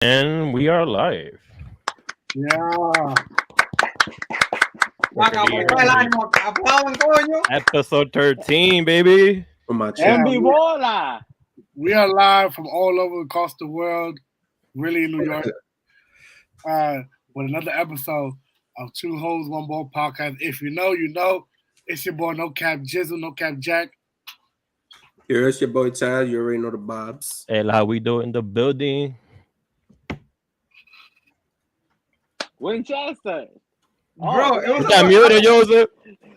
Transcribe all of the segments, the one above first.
And we are live. Yeah. Aplaudan, coño. Episode 13, baby. Yeah, Bola. we are live from all over across the world, really in New York, with another episode of Two Hoes, One Ball podcast. If you know, you know. It's your boy, No Cap Jizzle, No Cap Jack. Here's your boy Chad. You already know the Bobs. And how we do in the building. Winchester. Bro, it was Está muted, Joseph.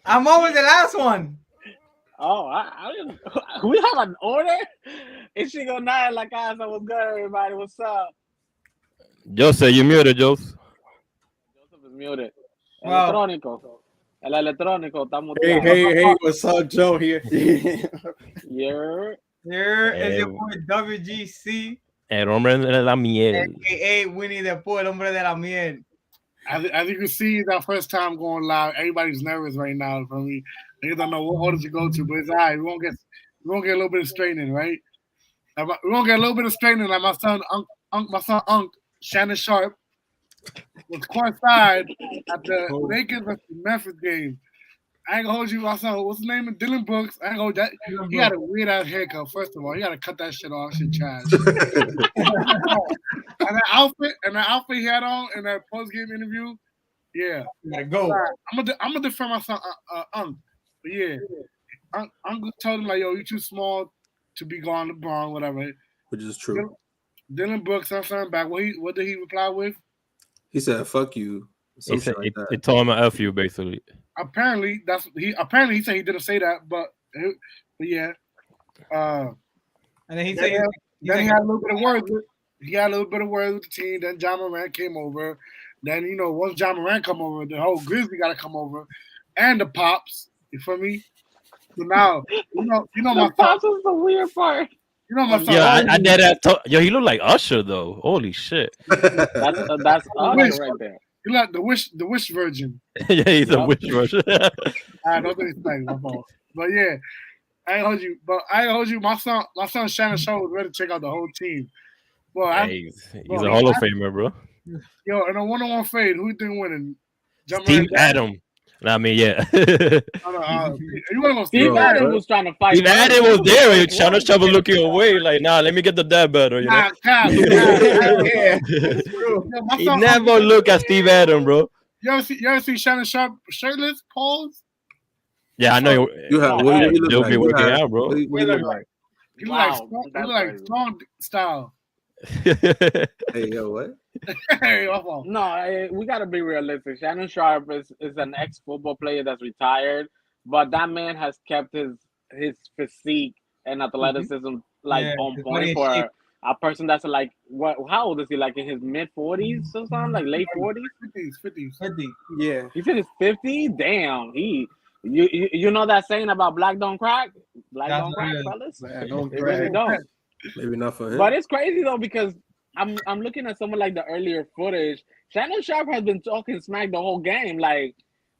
I'm always the last one. Oh, we have an order? It's she go nine like casa. What's good, everybody? What's up? Joseph, you muted, Joseph. Joseph is muted. Wow. El electrónico está Hey, muteado. what's up, Joe here? Yeah. Here is your boy WGC, El hombre de la miel. aka Winnie the Pooh, el hombre de la miel. As you can see, it's our first time going live. Everybody's nervous right now for me. They don't know what order to go to, but it's all right. We're gonna get a little bit of straightening, right? We're gonna get a little bit of straightening. Like my son, Shannon Sharpe, was courtside at the Lakers versus Memphis game. I ain't gonna hold you, my son. What's his name? Dylan Brooks. I ain't gonna hold that. He got a weird ass haircut. First of all, you gotta cut that shit off. Shit trash. And the outfit he had on in that post game interview, yeah. Go. I'm gonna defend my son, Unc. But yeah, Uncle told him like, yo, you too small to be going to LeBron, whatever. Which is true. Dylan Brooks, I'm back. What did he reply with? He said, "Fuck you." He said, Like that. it told him F you, basically. Apparently, he said he didn't say that, but yeah. And then he said, Then he had a little bit of words. He had a little bit of words with the team. Then John Morant came over. Then once John Morant come over, the whole Grizzly got to come over, and the Pops. You feel me? So now, my The Pops is the weird part. My son. Yeah, I did that. Yo, he looked like Usher though. Holy shit. That's Usher right there. You like the wish virgin. Yeah, he's a witch rush. I don't think it's like my fault. But yeah, I ain't hold you. My son Shannon Sharpe was ready to check out the whole team. Well, He's a Hall of Famer, bro. Yo, in a one-on-one fade, who you think winning? Steve Adams. I mean, yeah. You want to go Steve Adams was trying to fight. Steve Adams was there. Shannon Sharpe was looking away, like, nah, let me get the dad better. You know? He never look at Steve Adams, bro. You ever see Shannon Sharpe shirtless? Pause. Yeah, I know. You have what do you They'll look be like? working out, bro. What do you look like? He Wow, look like strong style. Hey, yo, what? Hey, my fault. No, we gotta be realistic. Shannon Sharpe is an ex-football player that's retired, but that man has kept his physique and athleticism on point for a person that's like how old is he? Like in his mid-40s or something, like late 40s? 50s. Yeah. He's in his 50s. Damn, you know that saying about black don't crack? Black don't crack, fellas. Don't It really don't. Maybe not for him. But it's crazy though because I'm looking at some of like the earlier footage. Shannon Sharpe has been talking smack the whole game. Like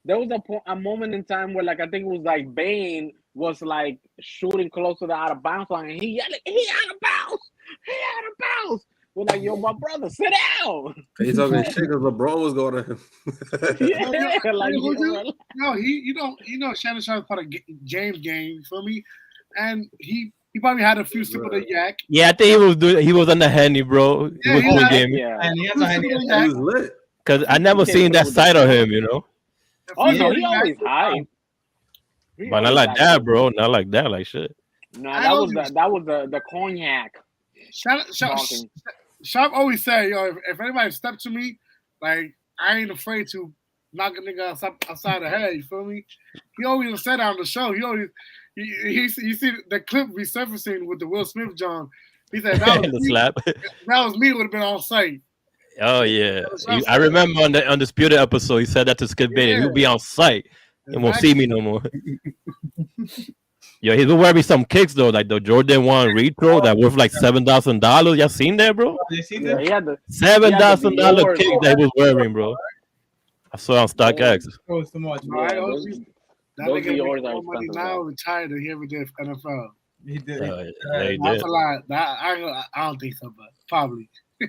there was a moment in time where like I think it was like Bane was like shooting close to the out of bounds line and he yelling, he out of bounds. We're like, yo, my brother, sit down. He's talking shit because LeBron was going to him. Yeah, like Shannon Sharpe part of James game, you feel me? And he probably had a few sips of the yak. Yeah, I think he was on the Henny, bro. He was doing game. Yeah. and he has a Henny. He was lit. Because I never seen that side of him, you know. Oh no, he always hype. But not like that, bro. Not like that, like shit. No, that was the cognac. Sharpe always say, yo, if anybody step to me, like I ain't afraid to knock a nigga outside the head. You feel me? He always said on the show. He always you see the clip resurfacing with the Will Smith John. He said that was the me. slap. If that was me, would have been on site. Oh yeah, I remember on the Undisputed episode, he said that to Skip Bayless. He'll be on site and won't see me no more. Yo, he's wearing me some kicks though, like the Jordan 1 retro that worth like $7,000. Y'all seen that, bro? You see Yeah, that? he had the $7,000 kick that he was wearing, bro. I saw it on StockX. It was too much. All right, those that those nigga Dior's make are more money expensive, now bro. retired than he ever did for NFL. He did. Yeah, he That's did. a lie. I don't think so, but probably. He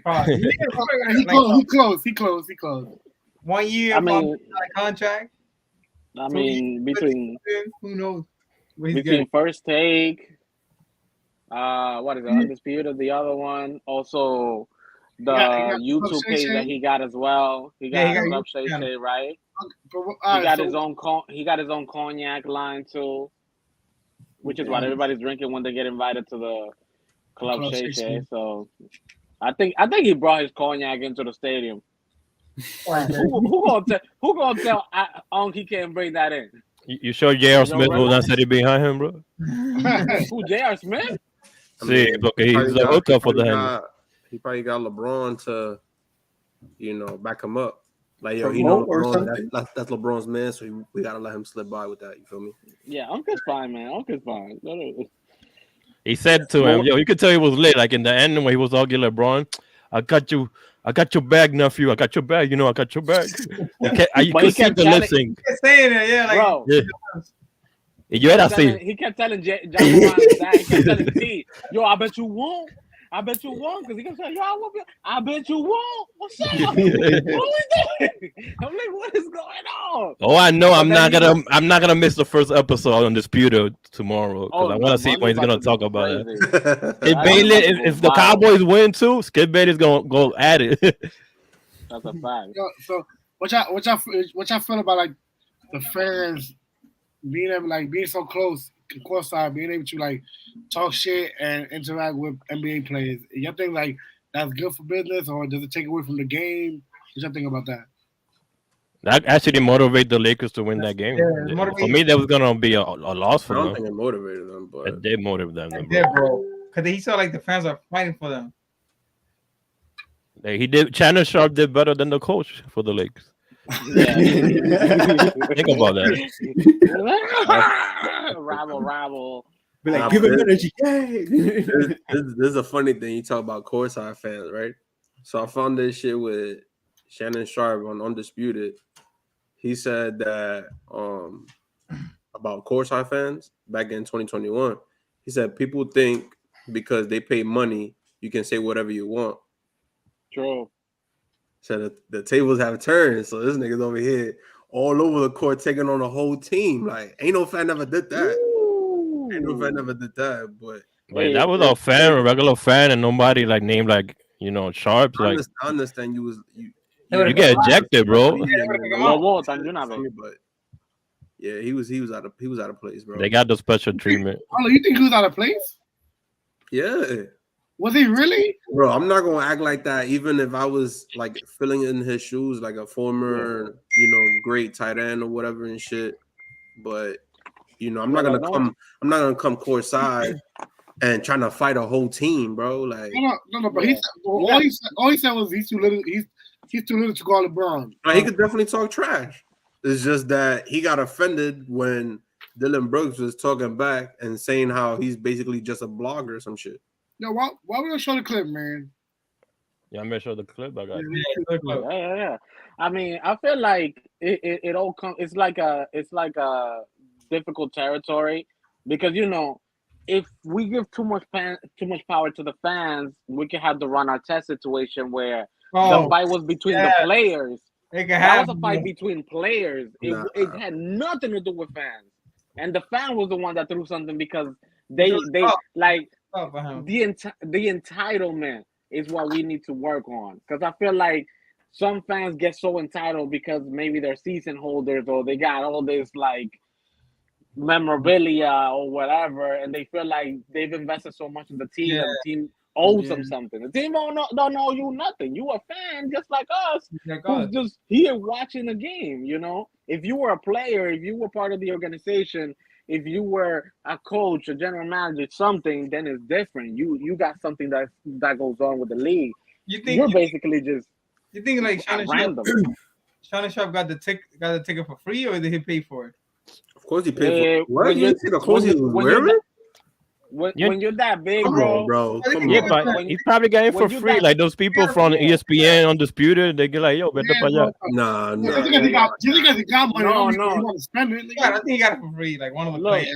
close. 1 year. I mean, contract. I mean, between who knows between First Take, what is it, Undisputed, the other one, also the YouTube page that he got as well. He got Club Shay Shay, right? He got his own cognac line too, which is what everybody's drinking when they get invited to the Club Shay Shay. So I think he brought his cognac into the stadium. Who gonna tell Unk he can't bring that in? You sure J.R. Smith was not sitting behind him, bro? Who, J.R. Smith? See, okay, he's a hookup for the hand. He probably got LeBron to, back him up. Like, yo, LeBron, that's LeBron's man, so we gotta let him slip by with that. You feel me? Yeah, Uncle's fine, man. Uncle's fine. He said to him, yo, you could tell he was lit. Like in the end when he was arguing LeBron, I got your bag, nephew. I got your bag. I got your bag. You could see the lip sync. Saying it, yeah, like, bro. Yeah. He kept telling John that. He kept telling T, yo, I bet you won't. Because he kept saying, yo, I bet you won't. What's up? What we doing? I'm like, what is going on? Oh, I know. I'm not gonna miss the first episode on Undisputed tomorrow because I want to see what he's gonna talk about it. If the Cowboys win too, Skip Bayless gonna go at it. That's a fact. Yo, so what y'all feel about like the fans being so close, courtside, being able to like talk shit and interact with NBA players? Y'all think like that's good for business, or does it take away from the game? What y'all think about that? That actually motivated the Lakers to win that game. Yeah, for me, that was gonna be a loss for them. I don't think it motivated them, but it did motivate them. It did, bro. Because he saw like the fans are fighting for them. He did. Shannon Sharpe did better than the coach for the Lakers. Yeah. Think about that. Rival. Be like, give him energy. This is a funny thing. You talk about courtside fans, right? So I found this shit with Shannon Sharpe on Undisputed. He said that about courtside fans back in 2021. He said people think because they pay money, you can say whatever you want. True. So the tables have turned. So this nigga's over here all over the court taking on the whole team. Like, ain't no fan ever did that. Ooh. Ain't no fan ever did that. But that was a regular fan, and nobody like named like Sharp. Like I understand you get ejected, bro. But yeah, he was out of place, bro. They got the special treatment. Oh, you think he was out of place? Yeah. Was he really? Bro, I'm not gonna act like that, even if I was like filling in his shoes, like a former, great tight end or whatever and shit. But I'm not gonna come courtside and trying to fight a whole team, bro. Like no. But all he said was he's too little. He's too little to call LeBron. He could definitely talk trash. It's just that he got offended when Dylan Brooks was talking back and saying how he's basically just a blogger or some shit. No, why we don't show the clip, man? Yeah, I'm gonna show the clip. I got Yeah. I mean, I feel like it all comes. It's like a difficult territory because if we give too much power to the fans, we can have the Ron Artest situation where the fight was between the players. That was a fight between players. It had nothing to do with fans, and the fan was the one that threw something because they like. The entitlement is what we need to work on, because I feel like some fans get so entitled because maybe they're season holders or they got all this like memorabilia or whatever, and they feel like they've invested so much in the team and the team owes them something. The team don't owe you nothing. You a fan just like us, who's just here watching the game. If you were a player, if you were part of the organization, if you were a coach, a general manager, something, then it's different. You got something that goes on with the league. You're basically just. You think like Shannon Sharpe got the ticket for free, or did he pay for it? Of course he paid for it. What? You think the clothes he was wearing? When you're that big, bro. He's probably getting it for free. Like those people from ESPN Undisputed, they get like, yo, better pay up. Nah. You think he got money? No. Spend it. I think he got it for free. Like one of the players.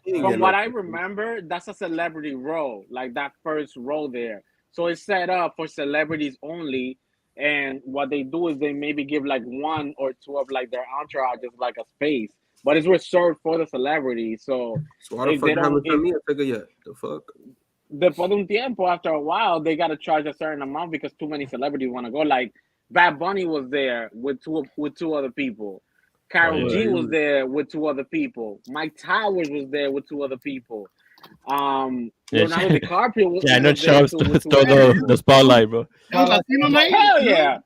From what I remember, that's a celebrity role. Like that first row there. So it's set up for celebrities only. And what they do is they maybe give like one or two of like their entourages like a space, but it's reserved for the celebrity. So why the if fuck they don't, haven't sent me a ticket yet? The fuck? después de un tiempo, after a while, they got to charge a certain amount because too many celebrities want to go. Like Bad Bunny was there with two other people. Karol G was there with two other people. Mike Towers was there with two other people. Leonardo DiCaprio was I know there Charles stole the spotlight, bro. Hell yeah.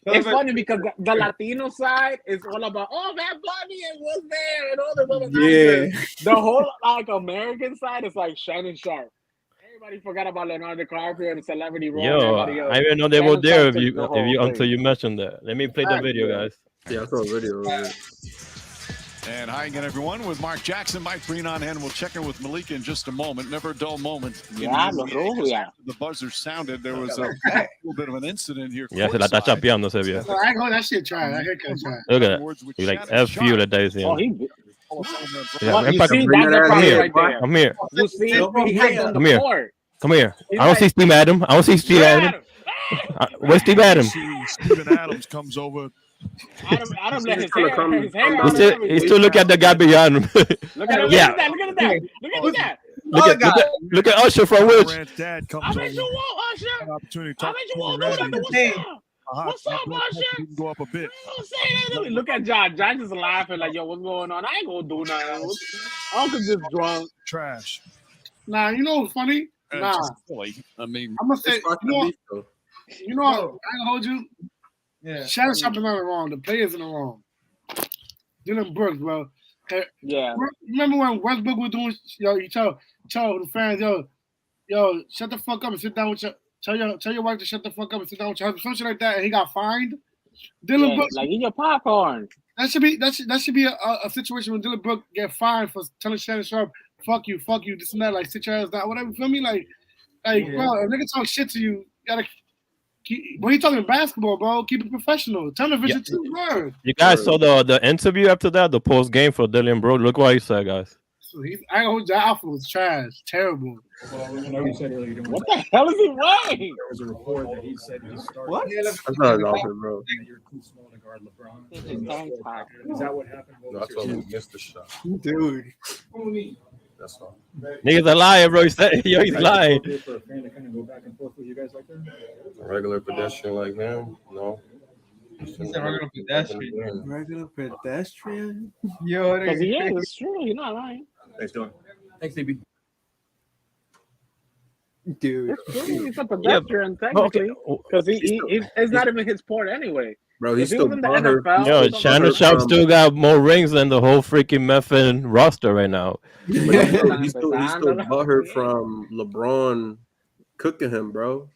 It's funny because the Latino side is all about, oh, Bad Bunny was there and all the other actors. The whole like American side is like Shannon Sharpe. Everybody forgot about Leonardo DiCaprio and the celebrity role. Yo, And else. I didn't know they were there Shannon Sharpe until you mentioned that. Let me play the video, guys. Yeah, I saw a video of it. And hi again, everyone, with Mark Jackson, Mike Breen on hand. We'll check in with Malika in just a moment. Never a dull moment. The buzzer sounded. There was a little bit of an incident here. Yeah, se la está chapeando ese viejo. I go that shit try. That haircut try. Look at that. He like F you that day. Oh, he. Yeah, you see, that's the problem right there. Come here. You see, he hit on the court. Come here. I don't see Steve Adams. I don't see Steve Adams. Where's Steve Adams? Steven Adams comes over. Adam let his hair. He still look at the guy beyond him. Look at that. Look at that. Look at Usher from which? Dad comes I bet you want Usher. An opportunity I to bet you want What's up, Usher? go up a bit. Look at John. John just laughing like, yo, what's going on? I ain't gonna do nothing. Uncle just drunk. Trash. Nah, you know what's funny? Nah. I mean, I'm gonna say, you know, I ain't gonna hold you. Yeah. Shannon Sharpe is not wrong. The players in the wrong. Dylan Brooks, bro. Yeah. Remember when Westbrook was doing, you tell the fans, yo, shut the fuck up and sit down with your, tell your wife to shut the fuck up and sit down with your husband, something like that, and he got fined. Dylan Brooks, like eat your popcorn. That should be a situation when Dylan Brooks get fined for telling Shannon Sharpe, fuck you, this and that, like sit your ass down, whatever. You feel me? Like, bro, if nigga talk shit to you, you gotta. When you talking basketball, bro, keep it professional. Television too, bro. You guys saw the interview after that, the post game for Dylan Brooks. Look what he said, guys. So I hold that outfit was trash, terrible. Well, I know you said earlier. What the hell is he wearing? There was a report that he said he started. What? That's not his outfit, bro. You're too small to guard LeBron. Is that what happened? No, I told him he missed the shot. Dude. That's all. Nigga's a liar, bro. He's lying. For a fan to kind of go back and forth with you guys like that? A regular pedestrian like him? No. He's a regular pedestrian. Regular pedestrian? Yo, because he is. It's true. You're not lying. Thanks, Dylan. Thanks, DB. Dude. He's a pedestrian, technically. Because it's not even his sport anyway. Bro, he's still NFL. Yo, Shannon Sharpe still got more rings than the whole freaking Memphis roster right now. He's still butthurt from LeBron cooking him, bro.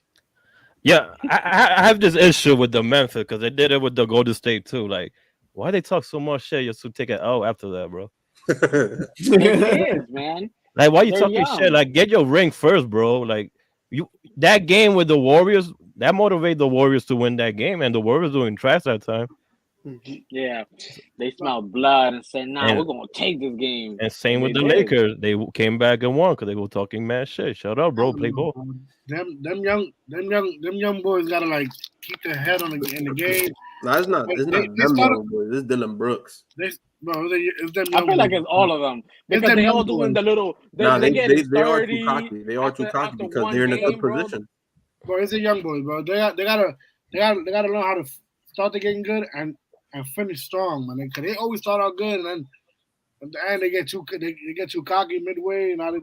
Yeah, I have this issue with the Memphis because they did it with the Golden State too. Like, why they talk so much shit just to take an L after that, bro? It is, man. Like, why you talking shit? Like, get your ring first, bro. Like, that game with the Warriors, that motivated the Warriors to win that game, and the Warriors doing trash that time. Yeah, they smelled blood and said, "Nah, we're gonna take this game." And same with the Lakers, they came back and won because they were talking mad shit. Shut up, bro. Play ball. Them young boys gotta like keep their head on in the game. No, it's not. It's not them young boys. It's Dylan Brooks. It's them I feel like it's all of them because they all doing the little. They are too cocky. They are too cocky because they're in a good position. Bro, it's a young boys, bro. They gotta learn how to start the game good and finish strong, man. Because they always start out good and then at the end they get too cocky midway and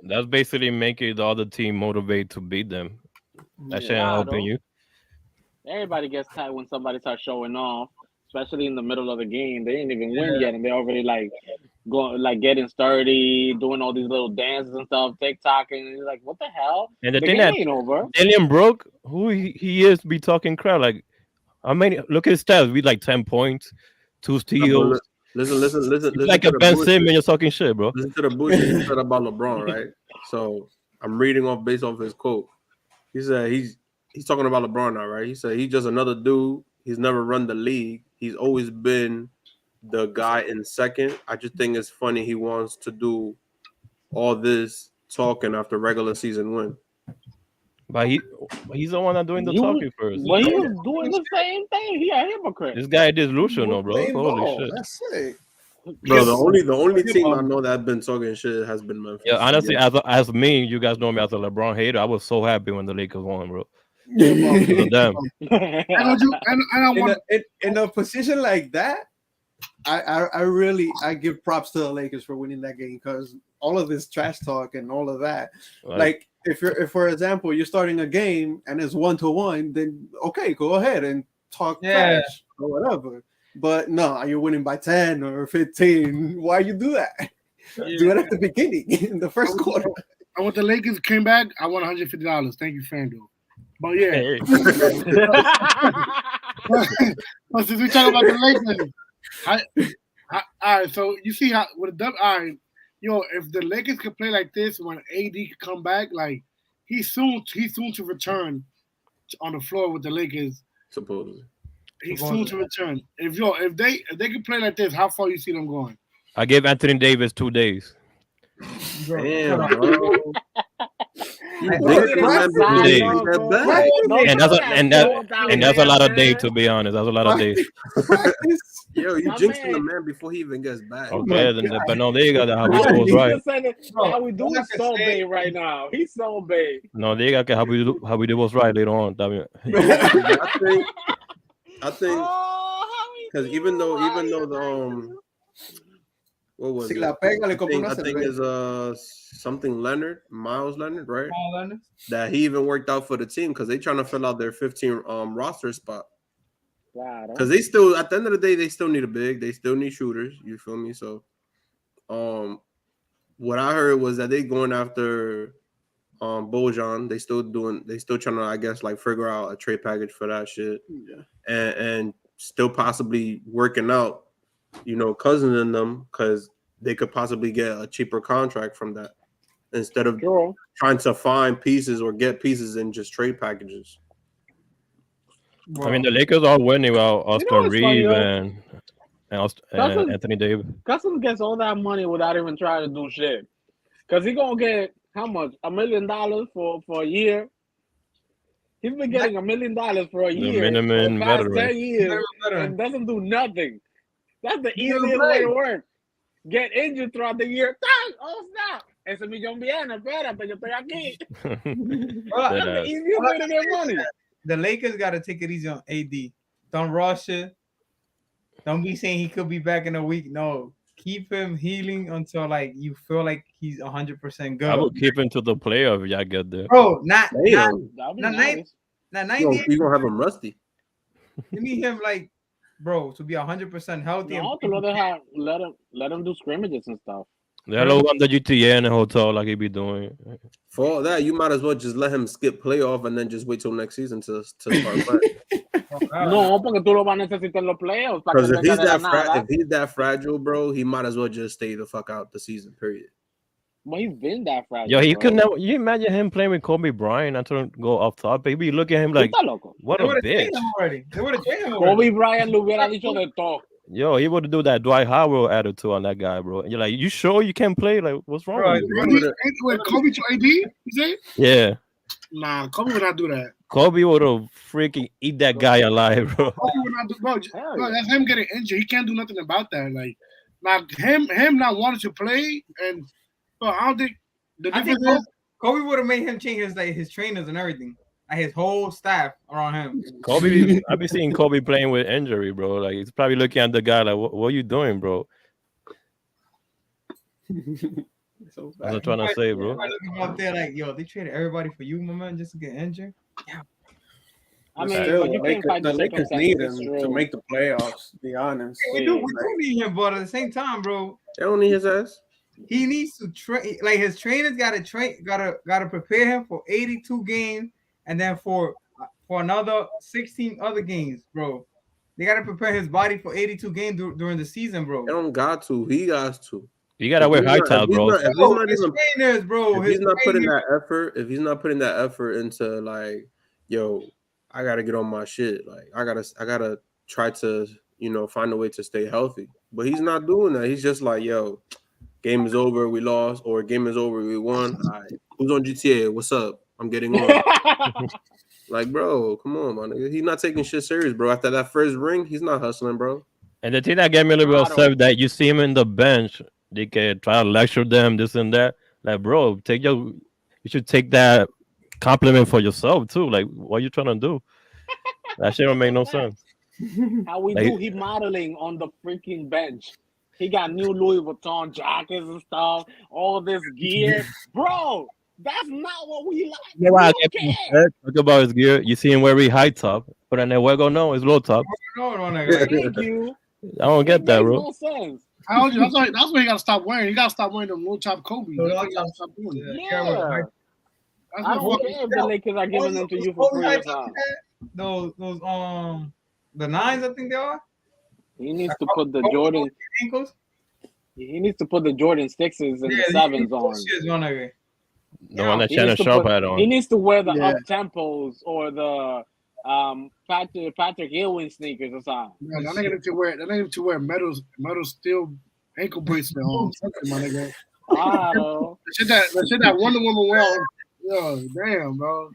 that's basically making the other team motivate to beat them. That shit ain't helping you. Everybody gets tight when somebody starts showing off, especially in the middle of the game. They ain't even win yet, and they already like going like getting sturdy, doing all these little dances and stuff, TikToking. And you're like, what the hell? And the game thing ain't over. Dylan Brooks, who he is, be talking crap. Like, I mean, look at his stats. We like 10 points, 2 steals. Listen. Like a Ben Simmons, you're talking shit, bro. Listen to the bullshit he said about LeBron, right? So I'm reading based off his quote. He said he's talking about LeBron now, right? He said he's just another dude. He's never run the league. He's always been the guy in second. I just think it's funny he wants to do all this talking after regular season win. But he's the one that's doing the talking first. But he was doing the same thing. He a hypocrite. This guy is delusional, bro. Holy shit. That's it. Bro, the only team I know that's been talking shit has been Memphis. Yeah, honestly, as me, you guys know me as a LeBron hater. I was so happy when the Lakers won, bro. Them. In a position like that, I really give props to the Lakers for winning that game because all of this trash talk and all of that. Like if for example you're starting a game and it's 1-1, then okay, go ahead and talk trash or whatever. But no, you're winning by 10 or 15. Why you do that? Do it at the beginning in the first quarter. And when the Lakers came back, I won $150. Thank you, FanDuel. But yeah. But since we talk about the Lakers, all right. So you see how with the all right, if the Lakers could play like this when AD could come back, like he's soon to return on the floor with the Lakers. Supposedly. He's soon to return. If they can play like this, how far you see them going? I gave Anthony Davis 2 days. Damn, bro. And that's a lot of days, to be honest. That's a lot of days. Yo, you jinxing the man before he even gets back. Okay, but no, they got how we do right. How we doing so big right now? He's so big. No, they got how we do what's right later on. I think because even though the what was it? I think is something Miles Leonard, right? That he even worked out for the team because they trying to fill out their 15 roster spot. Because they still at the end of the day they still need a big, they still need shooters. You feel me? So, what I heard was that they going after Bojan. They still trying to, I guess, like figure out a trade package for that shit. Yeah. And still possibly working out, Cousin in them because they could possibly get a cheaper contract from that instead of trying to find pieces or get pieces in just trade packages. I mean, the Lakers are winning while Austin Reeves and Anthony Davis. Cousins gets all that money without even trying to do shit. Because he's going to get how much? $1 million for a year? He's been getting $1 million for a year. Minimum for the past veteran. 10 years and doesn't do nothing. That's the easiest way to work. Get injured throughout the year. Oh, snap. Ese millón viene, espérate, yo estoy aquí. That's the easiest way to get money. The Lakers got to take it easy on AD. Don't rush it. Don't be saying he could be back in a week. No. Keep him healing until you feel like he's 100% good. I will keep him to the playoff if y'all get there. Bro, not 90. You're going to have him rusty. You need him to be 100% healthy. No, let him do scrimmages and stuff. They'll go on the GTA in the hotel like he be doing. For all that, you might as well just let him skip playoff and then just wait till next season to start playing. No, porque tú lo vas a necesitar en los playoffs. Because if he's that fragile, bro, he might as well just stay the fuck out the season, period. But he's been that fragile. Yo, he could never. You imagine him playing with Kobe Bryant and to go off top? He be looking at him like, what a bitch. They would have traded him already. Kobe Bryant le hubiera dicho de todo. Yo, he would do that Dwight Howard attitude on that guy, bro. And you're like, you sure you can't play? Like, what's wrong with you? Wait, Kobe to AD? You say? Yeah. Nah, Kobe would not do that. Kobe would have freaking eat that guy alive, bro. Kobe would not do, bro, that's him getting injured. He can't do nothing about that. Like, not him not wanting to play, and bro, I don't think the difference is Kobe would have made him change his trainers and everything. Like his whole staff around him. Kobe, I've been seeing Kobe playing with injury, bro. Like he's probably looking at the guy like, "What are you doing, bro?" So that's what I'm trying to say, bro. Looking up there like, yo, they traded everybody for you, my man, just to get injured. Yeah. I mean, the Lakers need him to make the playoffs. To be honest, we do need him, but at the same time, bro, they don't need his ass. He needs to train. Like his trainers gotta prepare him for 82 games. And then for another 16 other games, bro. They got to prepare his body for 82 games during the season, bro. They don't got to. He got to. You got to wear high top, bro. If he's not putting that effort into like, yo, I got to get on my shit. Like, I gotta try to, find a way to stay healthy. But he's not doing that. He's just like, yo, game is over, we lost, or game is over, we won. All right. Who's on GTA? What's up? I'm getting on. Like, bro, come on, man. He's not taking shit serious, bro. After that first ring, he's not hustling, bro. And the thing that gave me a little bit upset that you see him in the bench, they can try to lecture them, this and that. Like, bro, you should take that compliment for yourself too. Like, what are you trying to do? That shit don't make no sense. How we do? He modeling on the freaking bench. He got new Louis Vuitton jackets and stuff, all this gear, bro. That's not what we like. Yeah, well, talk about his gear. You see him wearing high top, but then Wego no, it's low top. Thank you. I don't get that, bro. No sense. I told you, that's what you gotta stop wearing. You gotta stop wearing them low top Kobe. You gotta stop doing it. Yeah. I don't care if the Lakers are giving them to you for free or something. Those the nines, I think they are. He needs to put the Jordan ankles. He needs to put the Jordan 6s and the 7s on. The one that Shannon Sharpe had on. He needs to wear the up tempos or the Patrick Ewing sneakers or something. Yeah, that nigga need to wear metal steel ankle bracelet on something, my nigga. The shit that Wonder Woman wear. Yo, damn, bro.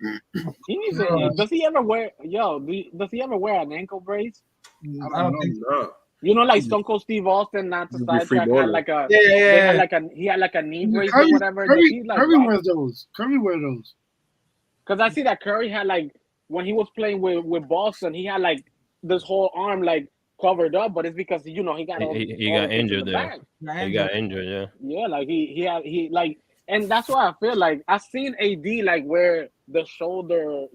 He needs to. Does he ever wear? Does he ever wear an ankle brace? I don't think so. You know, like Stone Cold Steve Austin, not to sidetrack, had like a he had like a knee brace or whatever. Curry wears those. Curry wear those. Because I see that Curry had like when he was playing with Boston, he had like this whole arm like covered up, but it's because he got he got injured there. He got injured, yeah. Yeah, like he like, and that's why I feel like I seen AD like wear the shoulder,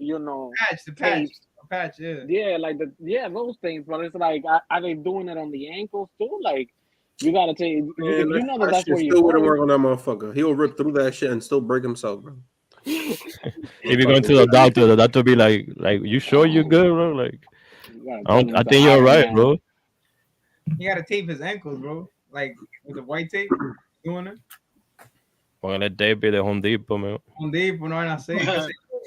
patch, yeah. Yeah, like those things, but it's like, are they doing it on the ankles too? Like, you gotta take. You know that's where you still wouldn't work on that motherfucker. He'll rip through that shit and still break himself, bro. If you're going to the doctor be like, you sure you're good, bro? Like, I think you're right, bro. You gotta tape his ankles, bro. Like with the white tape, doing it. Well, let Dave be the Home Depot, man. Home Depot, no, I say.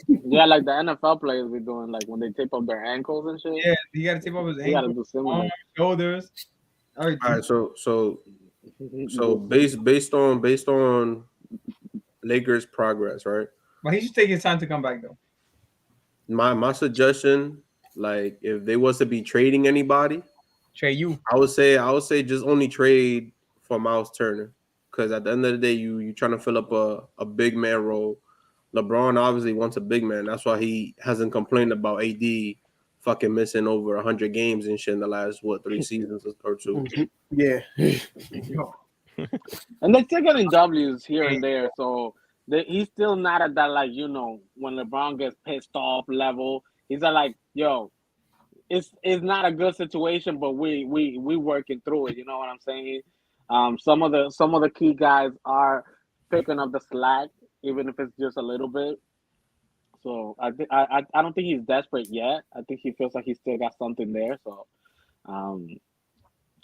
Yeah, like the NFL players be doing, like when they tape up their ankles and shit. Yeah, you gotta tape up his ankles, arms, shoulders. All right, so based on Lakers' progress, right? But he should take his time to come back, though. My suggestion, like if they was to be trading anybody, trade you. I would say just only trade for Miles Turner, because at the end of the day, you trying to fill up a big man role. LeBron obviously wants a big man. That's why he hasn't complained about AD fucking missing over 100 games and shit in the last 3 seasons or 2. Yeah. And they're still getting W's here and there, so he's still not at that, like, when LeBron gets pissed off level. He's like, yo, it's not a good situation, but we working through it. You know what I'm saying? Some of the key guys are picking up the slack, even if it's just a little bit. So I don't think he's desperate yet. I think he feels like he's still got something there. So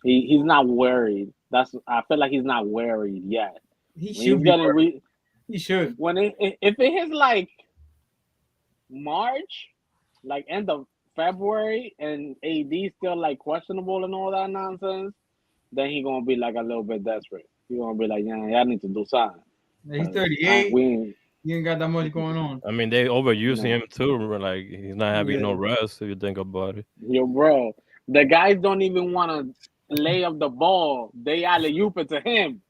he's not worried. I feel like he's not worried yet. He should be worried. He should. If it hits like March, like end of February, and AD still like questionable and all that nonsense, then he gonna be like a little bit desperate. He gonna be like, yeah, I need to do something. He's 38. He ain't got that much going on. I mean, they overusing him too. Like he's not having no rest. If you think about it, yo, bro, the guys don't even want to lay up the ball. They alley-oop it to him.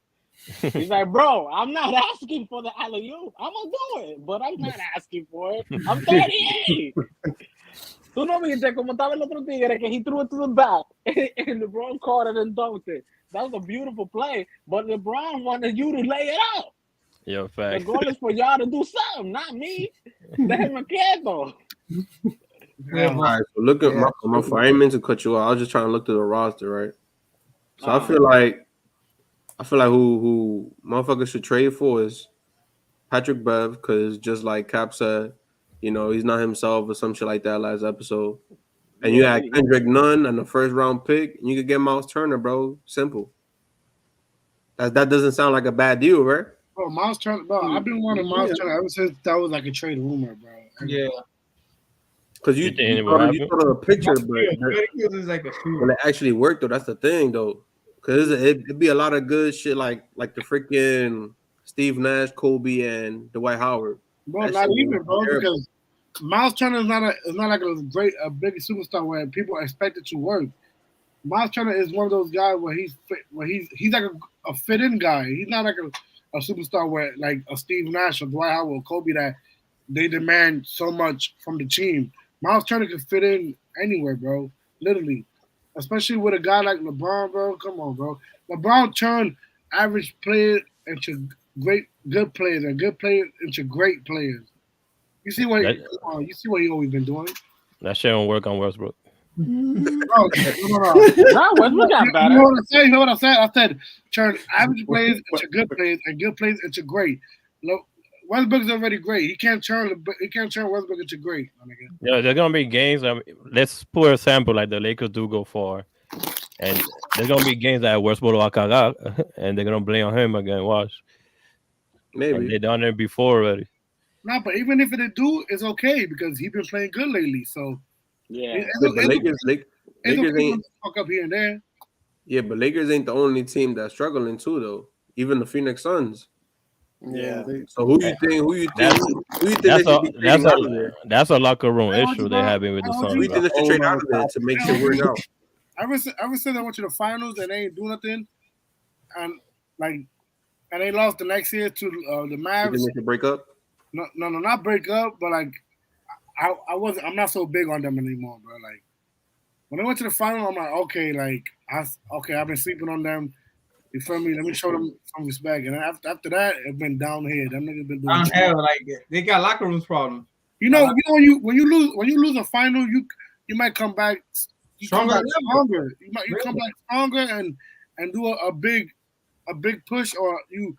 He's like, bro, I'm not asking for the alley-oop. I'm gonna do it, but I'm not asking for it. I'm 38. Tú no viste como estaba el otro tigre que he threw it to the back and LeBron caught it and dunked it. That was a beautiful play, but LeBron wanted you to lay it up. Yo, fact. The goal is for y'all to do something, not me. Déjeme quieto. All right, so look at my I ain't meant to cut you off. I was just trying to look through the roster, right? So I feel like who motherfuckers should trade for is Patrick Bev, because just like Cap said, he's not himself or some shit like that last episode. And you had Kendrick Nunn and the first round pick, and you could get Miles Turner, bro. Simple. That doesn't sound like a bad deal, right? Bro, Miles Turner, bro. I've been wanting Miles Turner ever since that was like a trade rumor, bro. Yeah. Because you saw the picture, but when it actually worked, though, that's the thing, though. Because it'd be a lot of good shit like the freaking Steve Nash, Kobe, and Dwight Howard. Bro, not even, bro, because Miles Turner is not like a big superstar where people expect it to work. Miles Turner is one of those guys where he's like a fit-in guy. He's not like a superstar where like a Steve Nash or Dwight Howard or Kobe that they demand so much from the team. Miles Turner can fit in anywhere, bro. Literally. Especially with a guy like LeBron, bro. Come on, bro. LeBron turned average players into good players and good players into great players. You see what he always been doing? That shit don't work on Westbrook. No. Westbrook got better. You know what I said? I said turn average players into good players and good players into great. Look, Westbrook's already great. He can't turn Westbrook into great. Yeah, there's gonna be games. I mean, let's put a sample like the Lakers do go far, and there's gonna be games that Westbrook will cagar, and they're gonna blame on him again. Watch, maybe they done it before already. No, but even if they do, it's okay because he's been playing good lately. So yeah, Lakers ain't fuck up here and there. Yeah, but Lakers ain't the only team that's struggling too, though. Even the Phoenix Suns. Yeah. So who you think? That's a locker room issue they're having with the Suns. Who you think they should trade out of there to make sure we're out? Ever since I went to the finals and they ain't do nothing, and they lost the next year to the Mavs. You think they should break up? No, not break up, but like I'm not so big on them anymore, bro. Like when I went to the final, I'm like, okay, I've been sleeping on them. You feel me? Let me show them some respect. And after that, it's been downhill. Them niggas been doing downhill. Like they got locker rooms problems. You know, when you lose a final, you might come back stronger. You come back stronger and do a big push, or you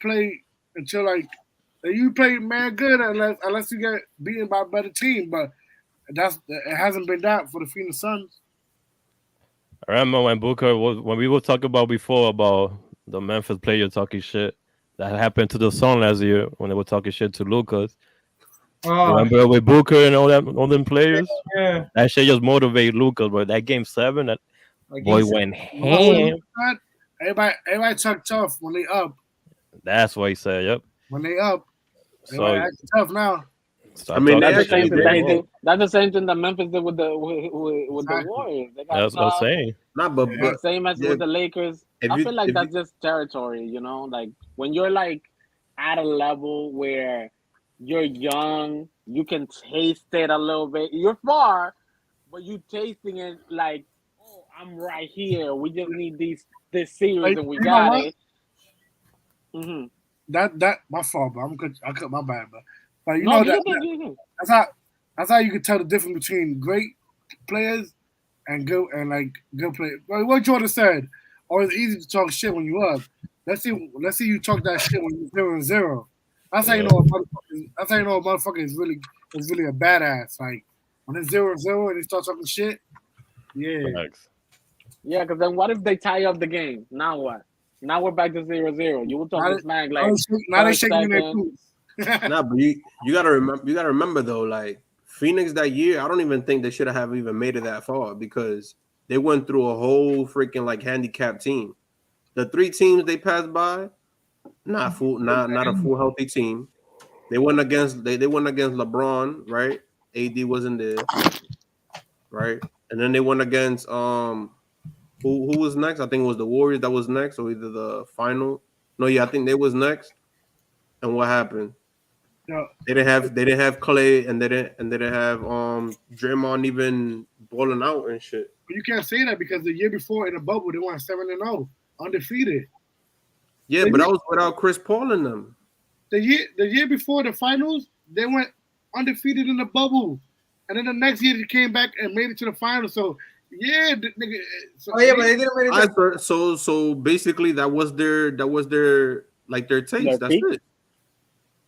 play until like you play man good unless you get beaten by a better team. But it hasn't been that for the Phoenix Suns. I remember when we were talking about before about the Memphis player talking shit that happened to the Sun last year when they were talking shit to Lucas. Remember with Booker and all them players? Yeah. That shit just motivated Lucas, but that game 7, that boy went ham. Everybody talk tough when they up. That's what he said. Yep. When they up, everybody act tough now. I mean, that's the same thing that Memphis did with the Warriors. They got that's what I'm saying. But same as with the Lakers. I feel like that's just territory, you know. Like when you're like at a level where you're young, you can taste it a little bit. You're far, but you tasting it like, oh, I'm right here. We just need this series and we got it. Mm-hmm. That my fault, bro. I cut my bad, bro. But you know that's how you can tell the difference between great players and good players. Like what Jordan said, oh, it's easy to talk shit when you up. Let's see you talk that shit when you're 0-0. That's how you know a motherfucker is really a badass. Like when it's 0-0 and they start talking shit. Yeah. Thanks. Yeah, because then what if they tie up the game? Now what? Now we're back to 0-0. You were talking smack like now they shaking their boots. Nah, but you gotta remember though, like Phoenix that year, I don't even think they should have even made it that far because they went through a whole freaking like handicapped team. The 3 teams they passed by, not a full healthy team. They went against LeBron, right? AD wasn't there, right? And then they went against who was next? I think it was the Warriors that was next, or either the final. No, yeah, I think they was next. And what happened? No. They didn't have Clay, and they didn't have Draymond even balling out and shit. But you can't say that because the year before in the bubble they went 7-0, undefeated. Yeah, but that was without Chris Paul in them. The year before the finals, they went undefeated in the bubble, and then the next year they came back and made it to the finals. So yeah, but they didn't make it. So basically, that was their like their taste. That's it.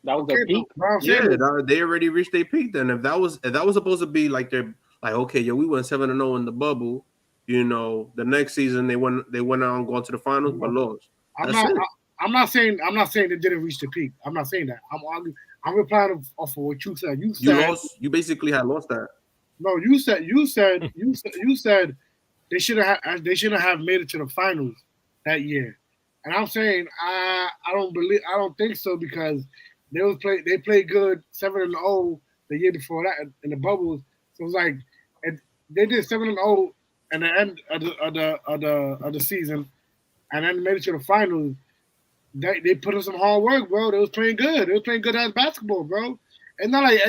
That was their peak. Yeah, they already reached their peak. Then if that was supposed to be like their okay, we went 7-0 in the bubble. You know, the next season they went on going to the finals, but lost. I'm not saying they didn't reach the peak. I'm not saying that. I'm replying off of what you said. You said you basically had lost that. No, you said they should have made it to the finals that year. And I'm saying I don't think so because they played good 7-0 the year before that in the bubbles. So it's like they did 7-0 at the end of the season, and then made it to the finals. They put in some hard work, bro. They was playing good. They was playing good ass basketball, bro. It's not like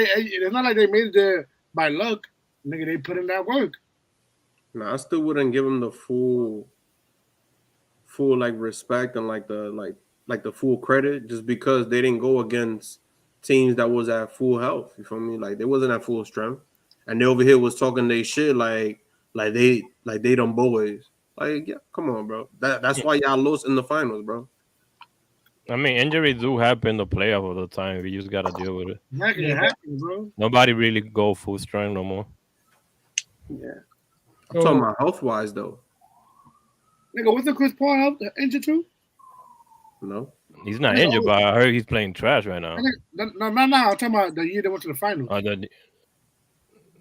they made it there by luck, nigga. They put in that work. No, I still wouldn't give them the full like respect and like the full credit just because they didn't go against teams that was at full health. You feel me? Like they wasn't at full strength, and they over here was talking they shit like they them boys. Like yeah, come on, bro. That's why y'all lost in the finals, bro. I mean, injuries do happen in the playoff all the time. We just gotta deal with it. That can happen, bro. Nobody really go full strength no more. Yeah, I'm talking about health wise though. Nigga, wasn't Chris Paul injured too? No, he's not injured, but I heard he's playing trash right now. No. I'm talking about the year they went to the finals.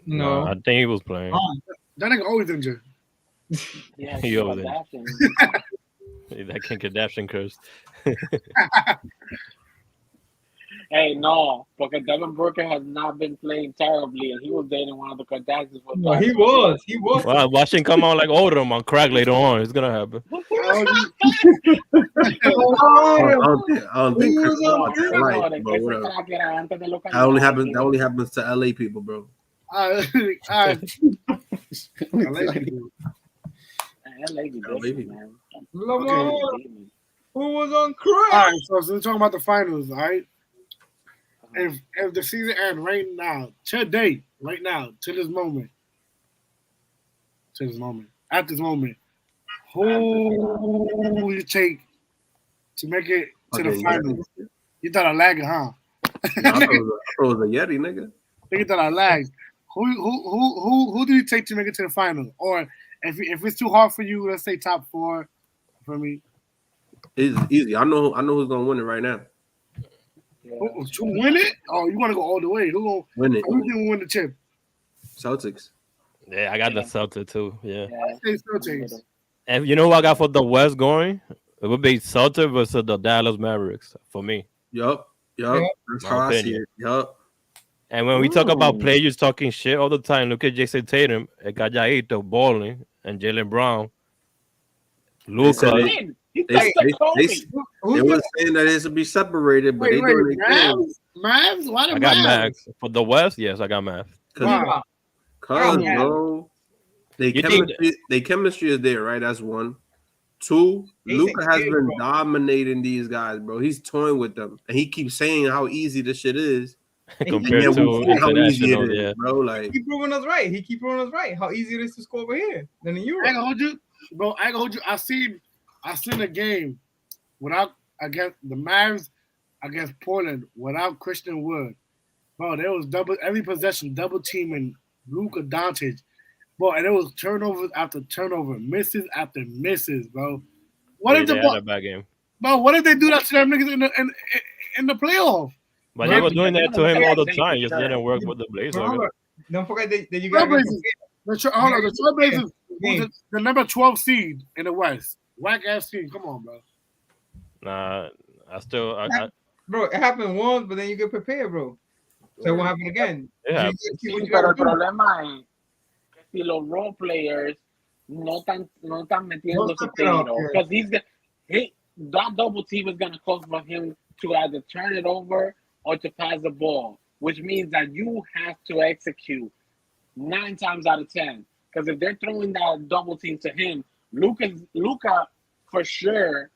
No, I think he was playing. That nigga always injured. Yeah, He always that Kim Kardashian curse. Hey, no, because Devin Booker has not been playing terribly, and he was dating one of the Kardashians. No, he was. Well, watch him come out like Odom on crack later on. It's gonna happen. I don't think Chris Paul is right, but whatever. That only happens to LA people, bro. LA man. Who was on crack? All right, so we're talking about the finals, all right? If the season ends right now, today, right now, to this moment, at this moment, who will you take to make it to the finals? Yeah. You thought I lagged, huh? No, I thought it was a Yeti, nigga. You thought I lagged. Who do you take to make it to the final? Or if it's too hard for you, let's say top 4 for me. It's easy. I know who's gonna win it right now. To win it? Oh, you want to go all the way? Who gonna win it? Who's gonna win the chip? Celtics. Yeah, I got the Celtics too. Yeah. I say Celtics. And you know who I got for the West going? It would be Celtics versus the Dallas Mavericks for me. Yup. That's how I see it. Yup. And when we talk about players talking shit all the time, look at Jason Tatum, Calladito balling, and Jaylen Brown. Luka. They were saying that it should be separated, but they doing it. Mavs? Why I got Mavs. For the West, yes, I got Mavs. Because, bro, they chemistry is there, right? That's one. 2, Luka has been dominating these guys, bro. He's toying with them, and he keeps saying how easy this shit is. Compared to how easy it is, bro. Like, he keep proving us right. He keep proving us right. How easy it is to score over here than in Europe. I can hold you, bro. I can hold you. I seen a game against the Mavs against Portland without Christian Wood. Bro, there was every possession, double teaming Luka Doncic. Bro, and it was turnovers after turnover, misses after misses, bro. What if they had a bad game? Bro, what if they do that to them niggas in the playoff? But they were doing that to him all the time. Just didn't work with the Blazers. Don't forget that you got the Trailblazers was the number 12 seed in the West. Whack ass team. Come on, bro. Nah, bro, it happened once, but then you get prepared, bro. So it won't happen again. Yeah. Pero el problema es que si los role players no están metiendo su tiro, because that double team is gonna cause for him to either turn it over or to pass the ball, which means that you have to execute 9 times out of 10. Because if they're throwing that double team to him, Luka for sure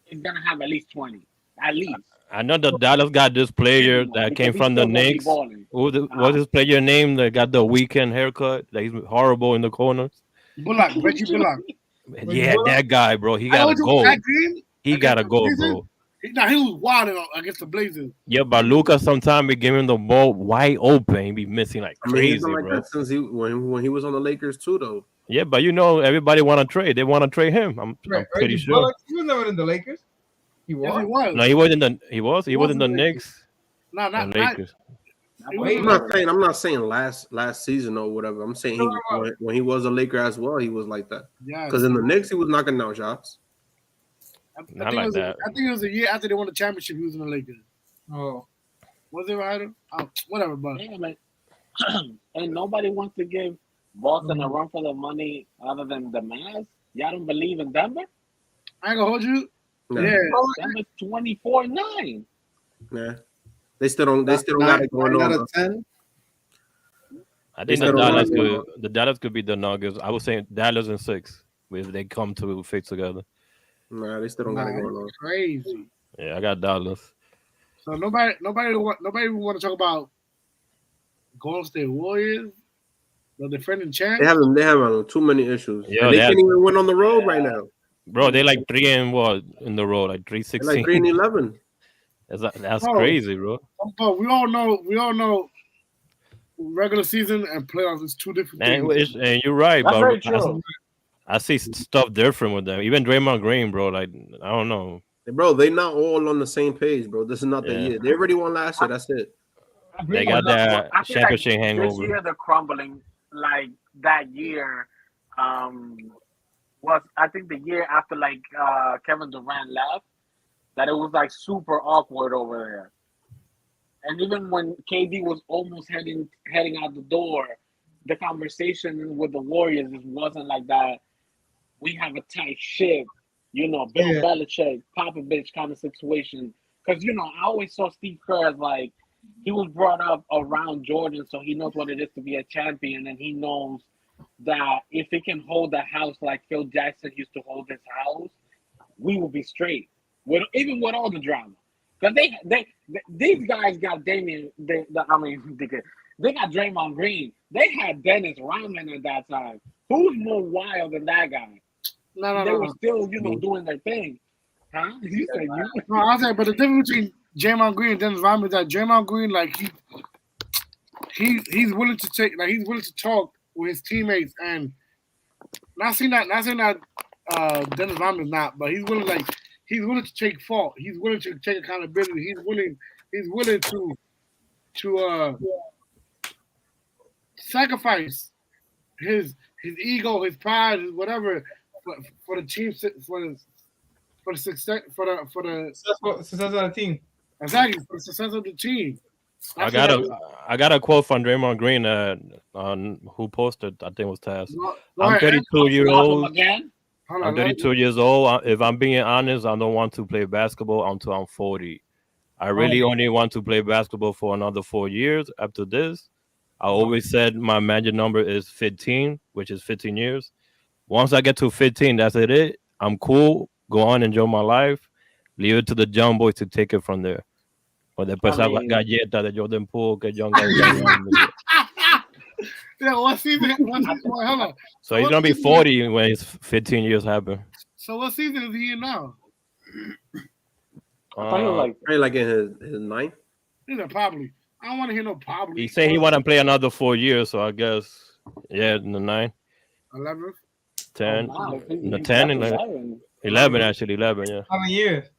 is gonna have at least 20, at least. I know the Dallas got this player that came from the Knicks. What's his player name that got the weekend haircut? That he's horrible in the corners. Reggie Bullock. Yeah, that guy, bro. He got to go. He got to go, bro. He was wild against the Blazers. Yeah, but Luka sometimes we give him the ball wide open. He be missing like crazy, he's been like bro. that since when he was on the Lakers too, though. Yeah, but you know everybody want to trade. They want to trade him. I'm pretty sure. He was never in the Lakers. He was. Yes, he was. No, he was in the. He was in the Knicks. No, not Lakers. I'm not saying last season or whatever. I'm saying when he was a Laker as well, he was like that. Yeah. Because in the Knicks, he was knocking down shots. I think it was a year after they won the championship. He was in the Lakers. Oh, was it right? Oh, whatever, but and nobody wants to give Boston a run for the money other than the Mavs. Y'all don't believe in Denver? I ain't gonna hold you. No. Yeah, Denver 24-9. Yeah, they still don't got it going on. 10. I think the Dallas could be the Nuggets. I was saying Dallas in 6 if they come to fix together. Nah, they still don't got it going on. Crazy. Yeah, I got Dallas. So nobody want to talk about Golden State Warriors, the defending champ. They have too many issues. Yeah, they can't even win on the road right now. Bro, they like 3 and what in the road, like 3-16. Like 3-11. That's crazy, bro. But we all know regular season and playoffs is two different things. And you're right, That's but very true. I see stuff different with them. Even Draymond Green, bro. Like I don't know, bro. They not all on the same page, bro. This is not the year. They already won last year. That's it. They got that championship hangover. This year they're crumbling. Like that year, was I think the year after like Kevin Durant left, that it was like super awkward over there. And even when KD was almost heading out the door, the conversation with the Warriors just wasn't like that. We have a tight ship, Bill Belichick, Popovich kind of situation. Because, I always saw Steve Kerr as like, he was brought up around Jordan, so he knows what it is to be a champion, and he knows that if he can hold the house like Phil Jackson used to hold his house, we will be straight. Even with all the drama. Because these guys got Damian, they got Draymond Green. They had Dennis Rodman at that time. Who's more wild than that guy? They were still, doing their thing. Huh? You said you? No, I was saying, but the difference between Draymond Green and Dennis Rodman is that Draymond Green, like he's willing to he's willing to talk with his teammates, and not saying that Dennis Rodman is not, but he's willing to take fault. He's willing to take accountability. He's willing to sacrifice his ego, his pride, his whatever for the team, for the success of the team. Exactly, for the success of the team. I got a quote from Draymond Green on who posted. I think it was Taz. I'm 32 years old. I'm 32 years old. If I'm being honest, I don't want to play basketball until I'm 40. I really only want to play basketball for another 4 years after this. I always said my magic number is 15, which is 15 years. Once I get to 15, that's it. I'm cool. Go on, enjoy my life. Leave it to the young boys to take it from there. O después galleta de Jordan Poole que John Yeah, what season? Hold on. So he's gonna be 40 when his 15 years happen. So what season is he in now? Probably like in his ninth. Probably. I don't want to hear no probably. He said he want to play another 4 years, so I guess in the 9, 11, 10, 10 and 11 actually 11. Yeah. How many years?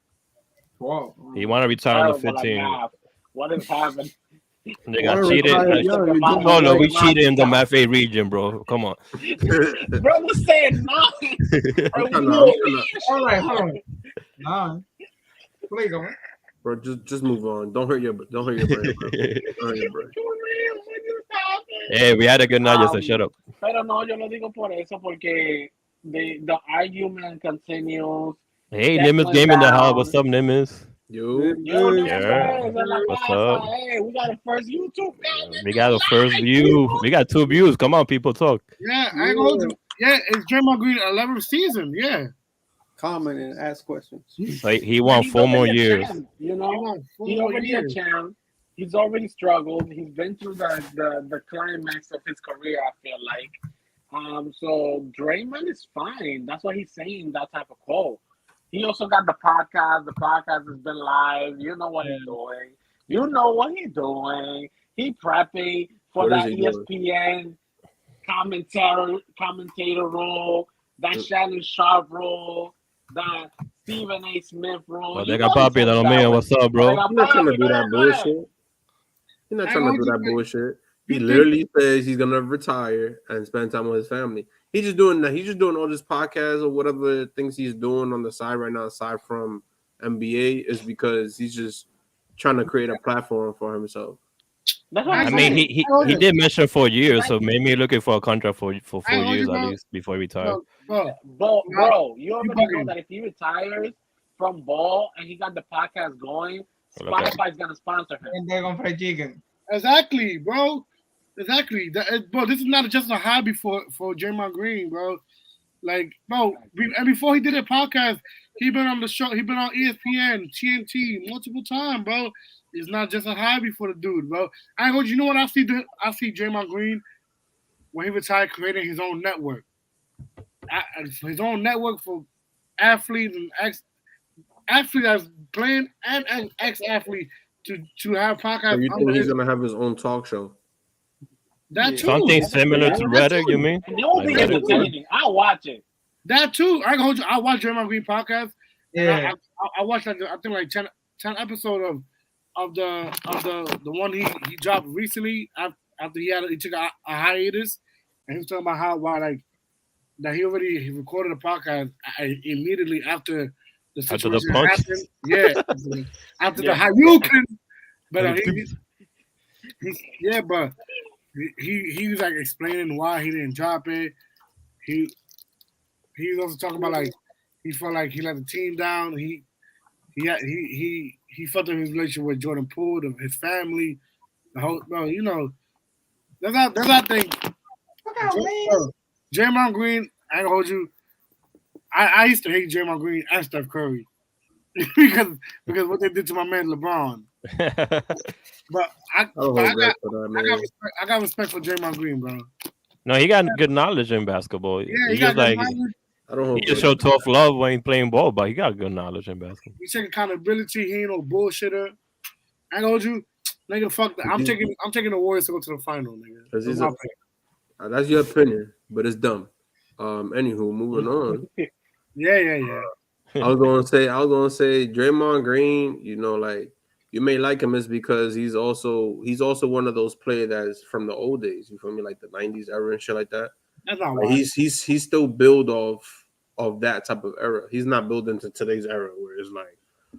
Wow. He want to retire on the 15. What is happening? They got cheated. No, we cheated in the Math A region, bro. Come on. Brother said 9. All right, hold on. 9. Please, go. Bro, just move on. Don't hurt your brain. Bro. Don't hurt your brain. Hey, we had a good night. Just shut up. Pero no, yo lo digo por eso, porque the argument continues. Hey, Nimitz game in the house. What's up, Nimitz? Yo, yeah. What's up? Hey, we got a first YouTube. We got a first view. We got 2 views. Come on, people, talk. Yeah, I go to. Yeah, it's Draymond Green 11th season. Yeah. Comment and ask questions. Like he won 4 more years. Champ, he's already a champ. He's already struggled. He's been through the climax of his career, I feel like. So Draymond is fine. That's what he's saying, that type of quote. He also got the podcast. The podcast has been live. You know what he's doing. He prepping for that ESPN commentator role, that Shannon Sharpe role, that Stephen A. Smith role. They got Papi, that on me. What's up, bro? I'm not trying to do that bullshit. He's not trying to do that bullshit. He literally says he's gonna retire and spend time with his family. He's just doing that. He's just doing all this podcast or whatever things he's doing on the side right now, aside from NBA, is because he's just trying to create a platform for himself. I mean, he did mention 4 years, so maybe looking for a contract for 4 years at least before he retires. Bro, you already know that if he retires from ball and he got the podcast going, Spotify's gonna sponsor him. And they're gonna play chicken. Exactly, bro. Exactly, bro. This is not just a hobby for Draymond Green, bro. Like, bro, and before he did a podcast, he been on the show. He been on ESPN, TNT multiple times, bro. It's not just a hobby for the dude, bro. You know what I see? I see Draymond Green when he retired, creating his own network, his own network for athletes and ex-athletes that's playing and ex-athletes to have podcasts. So you think he's gonna have his own talk show? That too. Something similar to Reddit, you mean? And they'll be entertaining. I'll watch it. That too. I hold you. I watch Draymond Green podcast. Yeah. I watched I think like 10 episodes of the one he dropped recently after he took a hiatus, and he was talking about that he recorded a podcast immediately after the situation happened. Yeah, after the Hayukin. But he was like explaining why he didn't drop it. He was also talking about like he felt like he let the team down. He felt in his relationship with Jordan Poole, his family, the whole. Bro, you know, that's our thing. Draymond Green, I ain't gonna hold you. I used to hate Draymond Green and Steph Curry because what they did to my man LeBron. But I got respect for Draymond Green, bro. No, he got good knowledge in basketball. Yeah, he got good knowledge. He just showed tough love when he playing ball, but he got good knowledge in basketball. He take accountability. He ain't no bullshitter. I told you, nigga. Fuck that. I'm taking the Warriors to go to the final, nigga. That's your opinion, but it's dumb. Anywho, moving on. Yeah. I was gonna say Draymond Green. You know, like you may like him is because he's also one of those players that's from the old days. You feel me, like the '90s era and shit like that. That's not like he's still built of that type of era. He's not built into today's era where it's like,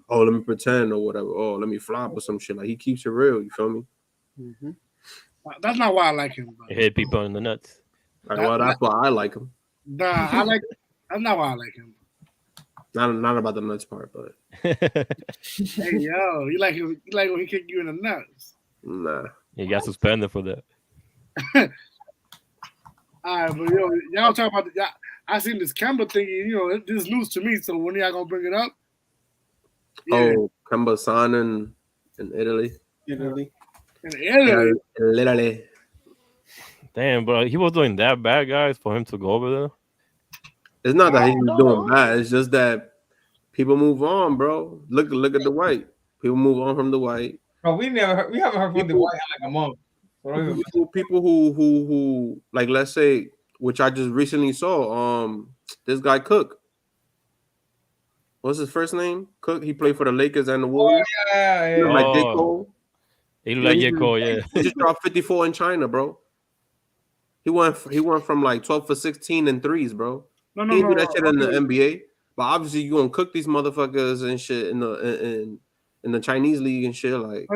oh, let me pretend or whatever. Oh, let me flop or some shit. Like he keeps it real. You feel me? Mm-hmm. That's not why I like him. He hit people in the nuts. That's why I like him. Nah, that's not why I like him. Not about the nuts part, but hey yo, you like when he kick you in the nuts? Nah, he got suspended for that. All right, but y'all talk about I seen this Kemba thing. You know, this is news to me. So when y'all gonna bring it up? Yeah. Oh, Kemba signing in Italy. Italy. Damn, bro, he was doing that bad, guys, for him to go over there. It's not that he was doing bad. It's just that people move on, bro. Look at the White. People move on from the White. Bro, we haven't heard from the White in like a month. People who like, let's say, which I just recently saw. This guy Cook. What's his first name? Cook. He played for the Lakers and the Warriors. Oh, yeah. You know, like J. Cole. He like J. Cole, yeah. He just dropped 54 in China, bro. He went from like 12 for 16 and threes, bro. He didn't do that shit in the NBA. But obviously, you gonna cook these motherfuckers and shit in the Chinese league and shit, like.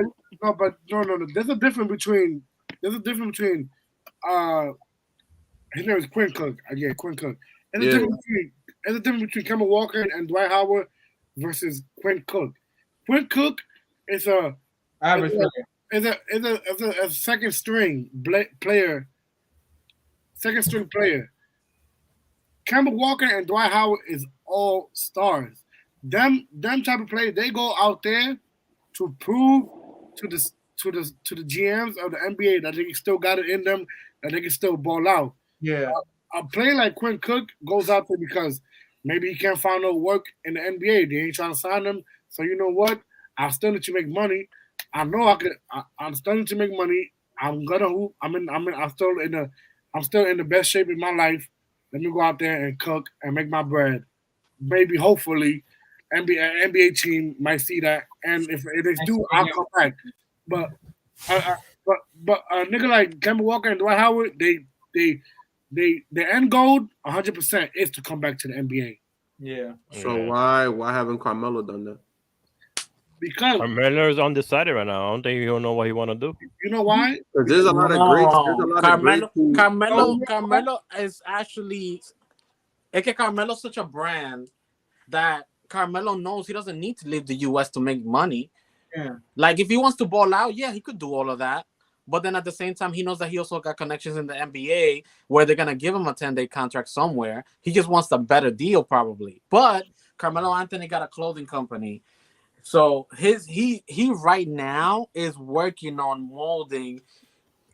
No. There's a difference between. His name is Quinn Cook. Yeah, Quinn Cook. And there's a difference between Kemba Walker and Dwight Howard versus Quinn Cook. Quinn Cook is a second string player. Second string player. Kemba Walker and Dwight Howard is all stars. Them type of players, they go out there to prove to the GMs of the NBA that they still got it in them, that they can still ball out. Yeah. A player like Quinn Cook goes out there because maybe he can't find no work in the NBA. They ain't trying to sign him. So you know what? I still need to make money. I know I could. I'm still need to make money. I'm gonna hoop. I'm still in the best shape in my life. Let me go out there and cook and make my bread. Maybe, hopefully, NBA team might see that, and if they do, I'll come back. But But a nigga like Kemba Walker and Dwight Howard, their end goal 100% is to come back to the NBA. Yeah. So why haven't Carmelo done that? Because Carmelo is undecided right now. I don't think he don't know what he want to do. You know why? Because there's a lot of greats. There's a lot of greats. Carmelo is actually. Es que Carmelo's such a brand that Carmelo knows he doesn't need to leave the U.S. to make money. Yeah. Like if he wants to ball out, yeah, he could do all of that. But then at the same time, he knows that he also got connections in the NBA where they're gonna give him a 10-day contract somewhere. He just wants a better deal, probably. But Carmelo Anthony got a clothing company, so he right now is working on molding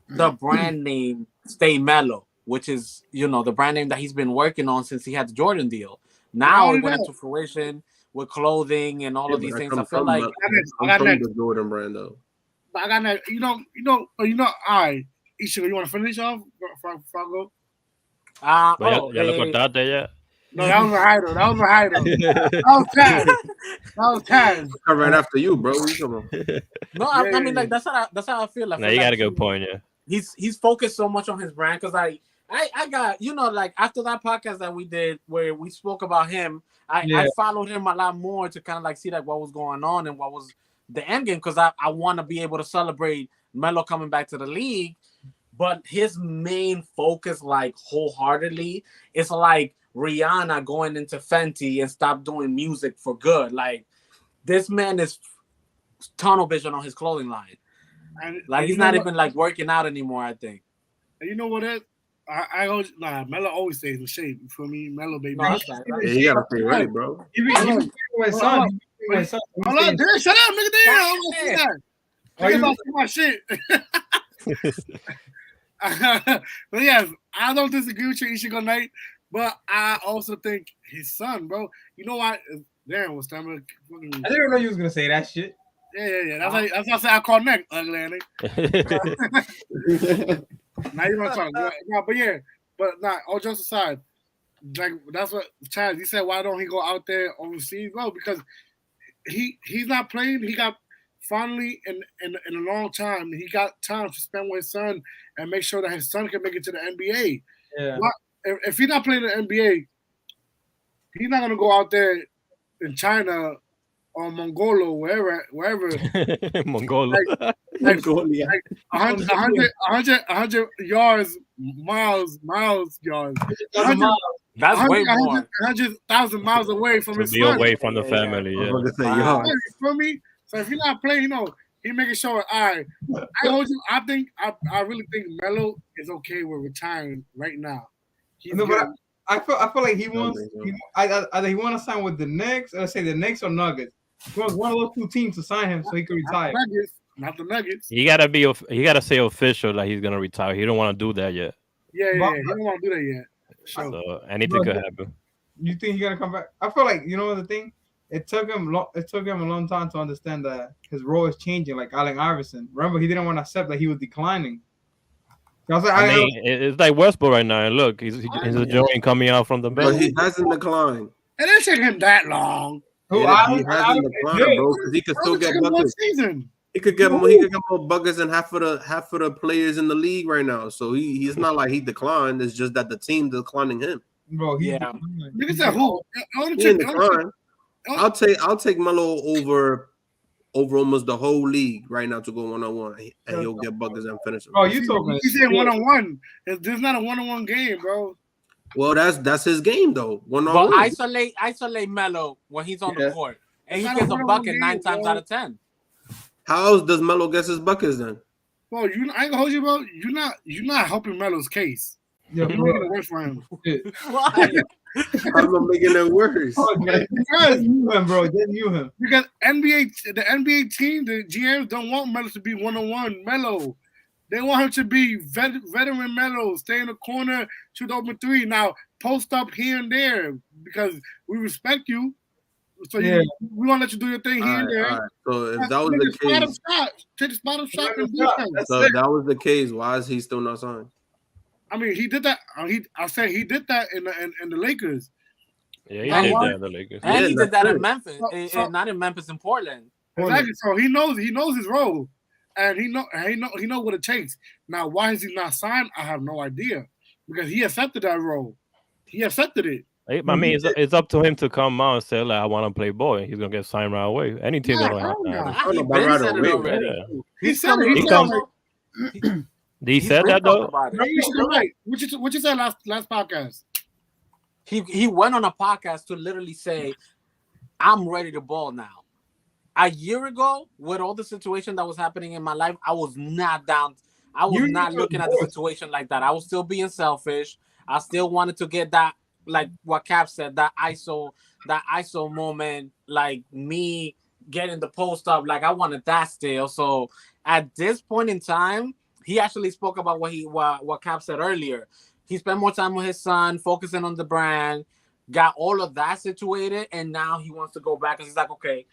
the brand name Stay Mellow, which is the brand name that he's been working on since he had the Jordan deal. Now it went into fruition with clothing and all of these things. I feel like I'm from the Jordan brand though. I got that. All right. Isha, you want to finish off before I go? Ya lo cortaste ya. No, that was a hider. That was Taz. That was Taz. I'm right after you, bro. What you talking about? No, I mean, like that's how I feel. No, you got a good point, yeah. He's focused so much on his brand because I got like after that podcast that we did where we spoke about him, I followed him a lot more to kind of like see like what was going on and what was the end game because I want to be able to celebrate Melo coming back to the league, but his main focus like wholeheartedly is like Rihanna going into Fenty and stop doing music for good. Like this man is tunnel vision on his clothing line. Like he's not even like working out anymore, I think. And you know what? I always Melo always stays in shape. You feel me? Melo baby. No, yeah, you gotta stay ready, bro. Hold on, shut up, nigga. Damn, I'm about my shit. But yeah, I don't disagree with you, Ishigo Knight, but I also think his son, bro. You know what? Damn, what's time? I didn't know you was gonna say that shit. Yeah. That's why I say I call neck ugly. Now you want to talk? No, all jokes aside, like that's what Chaz. He said, why don't he go out there overseas? Well, because he's not playing. He got finally in a long time. He got time to spend with his son and make sure that his son can make it to the NBA. Yeah. If he's not playing in the NBA, he's not gonna go out there in China or Mongolia, wherever. Mongolia. Like 100 yards, miles yards. That's way more. 100,000 miles away from his son. Away from the family, yeah. You feel me? So if you're not playing, he making sure. All right, I really think Melo is okay with retiring right now. I feel like he wants. Either he want to sign with the Knicks, or say the Knicks or Nuggets. He wants one of those two teams to sign him so he can retire. Not the Nuggets. He gotta say official that he's gonna retire. He don't want to do that yet. Yeah. He don't want to do that yet. So anything could happen. You think he's gonna come back? I feel like the thing. It took him a long time to understand that his role is changing. Like Allen Iverson, remember he didn't want to accept that he was declining. It's like Westbrook right now. And look, he's enjoying coming out from the bench. But he hasn't declined. It didn't take him that long. He hasn't declined, bro. Because he could still get buckets. He could get more buckets than half of the players in the league right now. So he's not like he declined. It's just that the team declining him. Bro, nigga said who? He declined. I'll take Melo over almost the whole league right now to go 1-on-1, and he'll get buckets and finish. Oh, you talking? He said 1-on-1. There's not a 1-on-1 game, bro. Well, that's his game though. 1-on-1. But isolate Melo when he's on the court, and he gets a bucket 9 times out of 10. How else does Melo get his buckets then? Well, I ain't gonna hold you, bro. You're not helping Melo's case. You're making it worse for him. Why? I'm making it worse. Just you him. Because the NBA team, the GMs don't want Melo to be 1-on-1 Melo. They want him to be veteran Melo, stay in the corner, shoot open 3. Now post up here and there because we respect you. So we want to let you do your thing here and there. Right. So if that was the case, take the spot up shot. So if that was the case, why is he still not signed? I mean, he did that. I said he did that in the Lakers. Yeah, he did that in the Lakers. And he did that in Memphis, not in Memphis, in Portland. Exactly. So he knows his role. and he know what it takes. Now, why is he not signed? I have no idea because he accepted that role. He accepted it. I mean, it's up to him to come out and say, like, I want to play ball. He's going to get signed right away. Any team Yeah, going to have hell him. Right said it away, already. Yeah. He said it. He comes. He said that, though? Right. What you said last podcast? He went on a podcast to literally say, I'm ready to ball now. A year ago, with all the situation that was happening in my life, I was not down. I was not looking at the situation like that. I was still being selfish. I still wanted to get that, like what Cap said, that ISO moment, like me getting the post up, like I wanted that still. So at this point in time, he actually spoke about what Cap said earlier. He spent more time with his son, focusing on the brand, got all of that situated, and now he wants to go back and he's like, okay,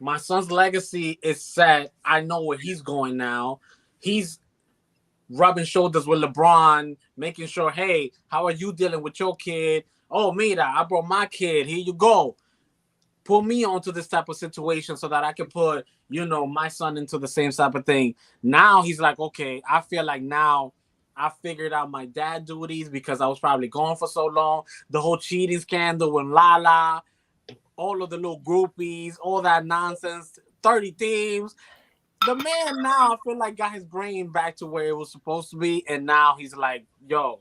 my son's legacy is set. I know where he's going now. He's rubbing shoulders with LeBron, making sure, hey, how are you dealing with your kid? Oh, mira, I brought my kid. Here you go. Put me onto this type of situation so that I can put, my son into the same type of thing. Now he's like, okay, I feel like now I figured out my dad duties because I was probably gone for so long. The whole cheating scandal with Lala, all of the little groupies, all that nonsense, 30 teams. The man now, I feel like, got his brain back to where it was supposed to be. And now he's like, yo,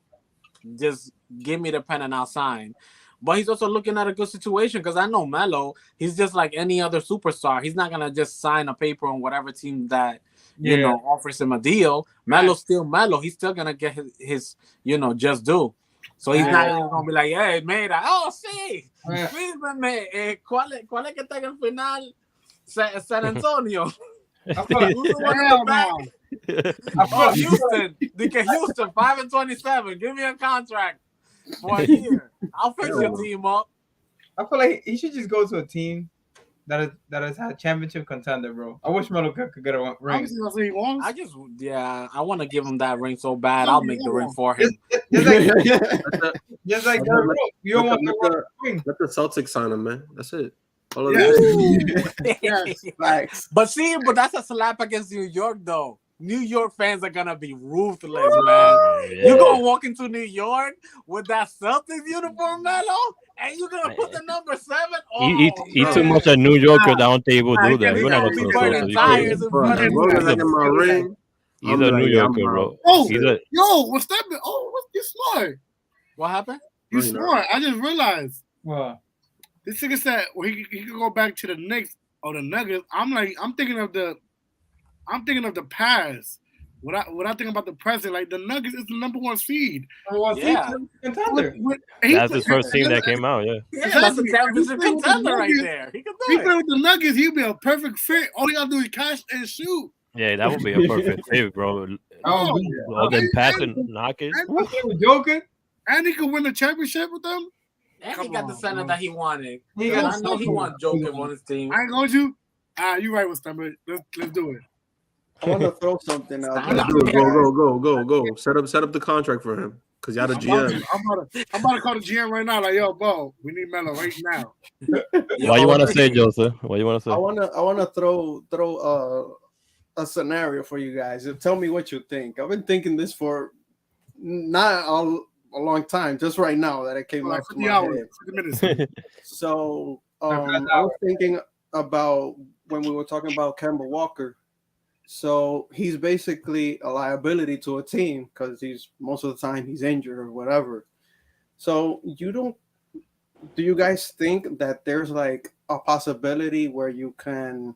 just give me the pen and I'll sign. But he's also looking at a good situation because I know Melo, he's just like any other superstar. He's not going to just sign a paper on whatever team that, offers him a deal. Melo's still Melo. He's still going to get his just due. So he's not even going to be like, hey, mira, sí, fírmeme. ¿Cuál es que está en el final? San Antonio. Houston. Houston, 5-27. Give me a contract for a year. I'll fix your team up. I feel like he should just go to a team that has had championship contender, bro. I wish Melo could get a ring. I want to give him that ring so bad. I'll make the ring for him. Just like bro, you don't want the ring. Let the Celtics sign him, man. That's it. All of Yes, but that's a slap against New York, though. New York fans are gonna be ruthless, man. Yeah. You're gonna walk into New York with that Celtics uniform, Melo, and you're gonna put the number 7. He too much a New Yorker down table do that. We're not gonna He's a New Yorker, bro. What's that? You smart. What happened? You smart. I just realized. What? This nigga said he could go back to the Knicks or the Nuggets. I'm thinking of the past. What I think about the present, like the Nuggets is the number 1 seed. That's his first team that came out. That's a championship contender right there. He could do it. With the Nuggets, he'd be a perfect fit. All he gotta do is catch and shoot. Yeah, that would be a perfect fit, bro. All them passing, knocking. Joking. And he could win the championship with them. And he got the center that he wanted. I know he wants Joker on his team. I ain't going to. You right with Stumble. Let's do it. I want to throw something out. Go. Set up the contract for him. Because y'all the GM. I'm about to call the GM right now. Like, yo, Bo, we need Melo right now. Why you want to say, Joseph? What you want to say? I want to throw a scenario for you guys. Tell me what you think. I've been thinking this for not a long time, just right now that it came out to my head. So I was thinking about when we were talking about Kemba Walker. So he's basically a liability to a team because most of the time he's injured or whatever. So do you guys think that there's like a possibility where you can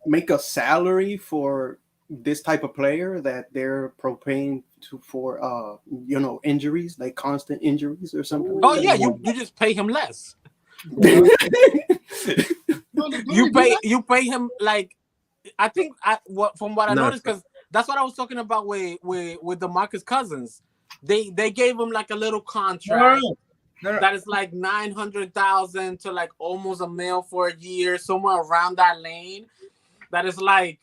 make a salary for this type of player that they're propaying for injuries, like constant injuries or something? Oh yeah, you just pay him less. You pay him like, I think from what I noticed, because that's what I was talking about with DeMarcus Cousins. They gave him like a little contract that is like $900,000 to like almost $1 million for a year, somewhere around that lane. That is like,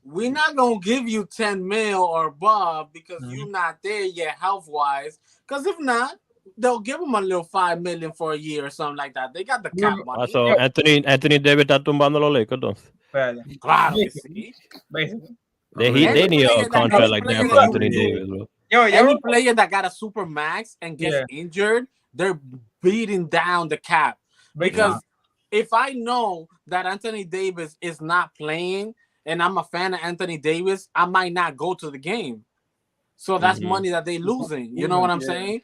we're not gonna give you 10 mil or above because you're not there yet health wise. Because if not, they'll give him a little $5 million for a year or something like that. They got the cap money. So Anthony Davis está tumbando los Lakers, entonces. Claro que sí. They need a contract like that for Anthony Davis, bro. Any player that got a super max and gets injured, they're beating down the cap. Because if I know that Anthony Davis is not playing and I'm a fan of Anthony Davis, I might not go to the game. So that's money that they losing. You know what I'm saying?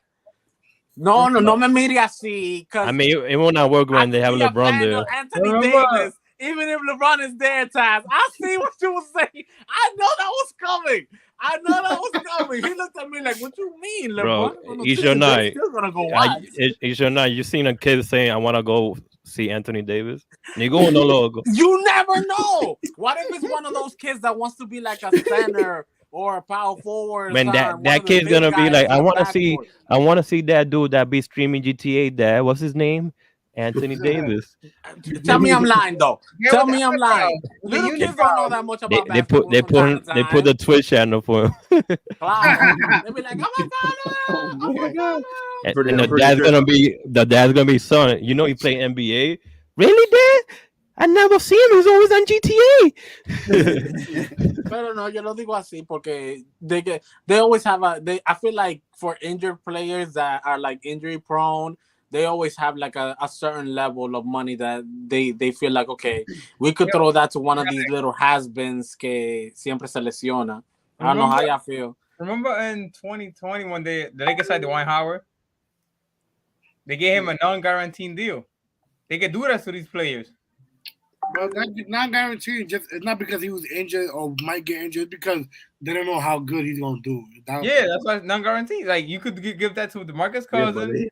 No me mire así. I mean, it will not work when they have LeBron there. Anthony Davis, even if LeBron is there, Taz, I see what you were saying. I know that was coming. He looked at me like, "What you mean, LeBron?" Bro, it's your night. Still gonna go watch. It's your night. You seen a kid saying, "I want to go see Anthony Davis." You never know. What if it's one of those kids that wants to be like a center or a power forward? Man, that kid's gonna be like, I want to see that dude that be streaming GTA. Dad, what's his name? Anthony Davis. Tell me I'm lying, though. Tell me I'm lying. Little kids don't know that much about basketball. They put the Twitch channel for him. They be like, oh my god. And the dad's gonna be son. You know he play NBA. Really, Dad? I never see him. He's always on GTA. Pero no, yo lo digo así porque they always have I feel like for injured players that are like injury prone, they always have like a certain level of money that they feel like, okay, we could throw that to one of these little has-beens que siempre se lesiona. I don't know how y'all feel. Remember in 2020 when the Lakers signed Dwight Howard? They gave him a non-guaranteed deal. They can do that to these players. But that's not guaranteed. It's not because he was injured or might get injured. It's because they don't know how good he's gonna do. That's why it's non-guaranteed. Like you could give that to DeMarcus Cousins.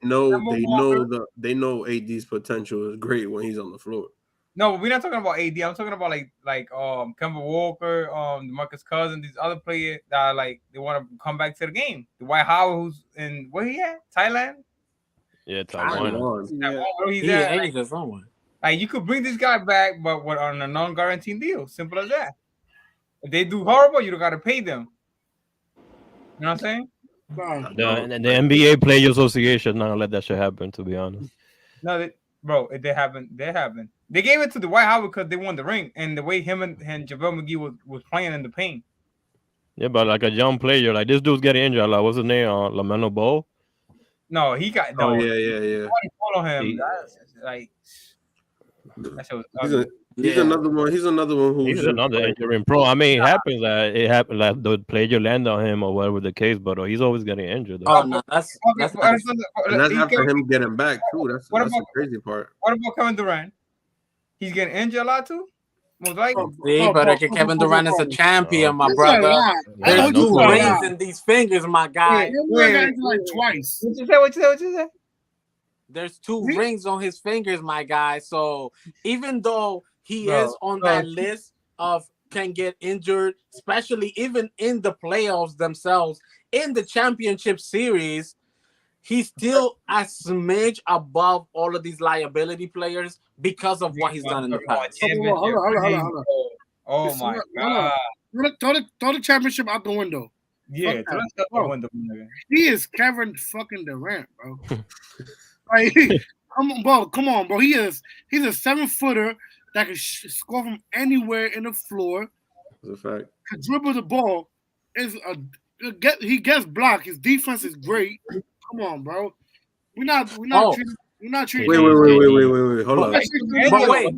They know AD's potential is great when he's on the floor. No, we're not talking about AD. I'm talking about like Kemba Walker, DeMarcus Cousins, these other players that are like they want to come back to the game. Dwight Howard, who's in where he at? Thailand. Yeah, Taiwan. He's at. Like you could bring this guy back, but on a non-guaranteed deal. Simple as that. If they do horrible, you don't got to pay them. You know what I'm saying? The NBA Players Association not gonna let that shit happen. To be honest, no, if they haven't. They gave it to Dwight Howard because they won the ring, and the way him and JaVale McGee was playing in the paint. Yeah, but like a young player, like this dude's getting injured. Like what's his name? LaMelo Ball. No, he got no. Yeah. Follow him. That's like. He's another one. He's another injury pro. I mean, it happens that like the player land on him or whatever the case, but he's always getting injured. Oh no, that's after him getting back too. That's the crazy part. What about Kevin Durant? He's getting injured a lot too. Most likely. See, but Kevin Durant is a champion, my brother. There's 2 rings in these fingers, my guy. Like twice. What you say? There's 2 rings on his fingers, my guy. So even though he is on that list of can get injured, especially even in the playoffs themselves, in the championship series, he's still a smidge above all of these liability players because of what he's done in the past. Hold on. Oh my god! Throw the championship out the window. Yeah, throw the out the window. He is Kevin fucking Durant, bro. Like, come on, bro. He's a 7-footer that can score from anywhere in the floor. That's a fact. Can dribble the ball. He gets blocked. His defense is great. Come on, bro. We're not treating. Wait. Hold on. But wait.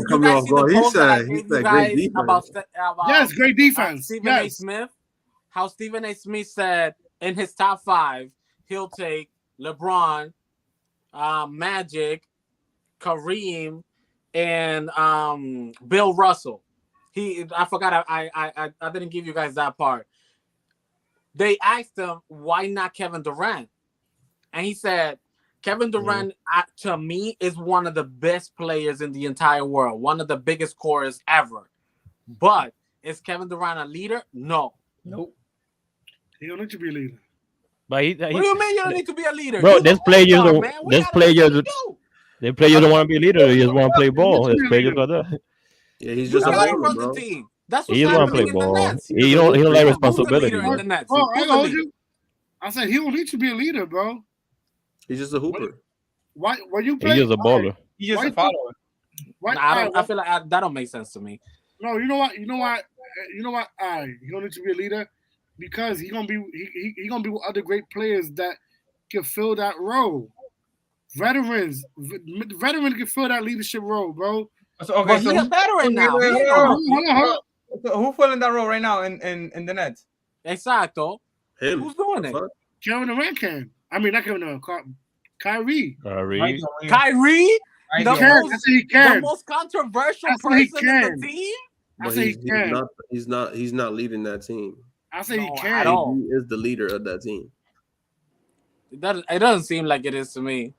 Come on, bro. He said great defense. Yes, great defense. How Stephen A. Smith said in his top 5, he'll take LeBron, Magic, Kareem, and Bill Russell. I forgot. I didn't give you guys that part. They asked him why not Kevin Durant, and he said Kevin Durant to me is one of the best players in the entire world, one of the biggest scorers ever. But is Kevin Durant a leader? No. Nope. He don't need to be a leader. But what do you mean you don't need to be a leader? Bro, this players don't want to be a leader. They just want to play ball. This players like that. Yeah, he's just a run the team. That's what's he just want to play ball. He don't like responsibility. I told you. I said he don't need to be a leader, bro. He's just a hooper. Why? When you play, He's just a baller. He's just Why- a follower. Why, I feel like that don't make sense to me. No, you know what? You know what? He don't need to be a leader because he gonna be with other great players that can fill that role. Veterans can fill that leadership role, bro. So, okay, But he's a veteran now. Hold on. So who's filling that role right now in the Nets? Exacto. Him. Who's doing it? Fuck. Kevin Durant can. I mean, not Kevin Durant. Kyrie. Kyrie. Kyrie, Right the there. I most, say he can. the most controversial I say he person in can. the team. I But say he can. he's not leading that team. I say he No, can. at all. He is the leader of that team. It doesn't seem like it is to me.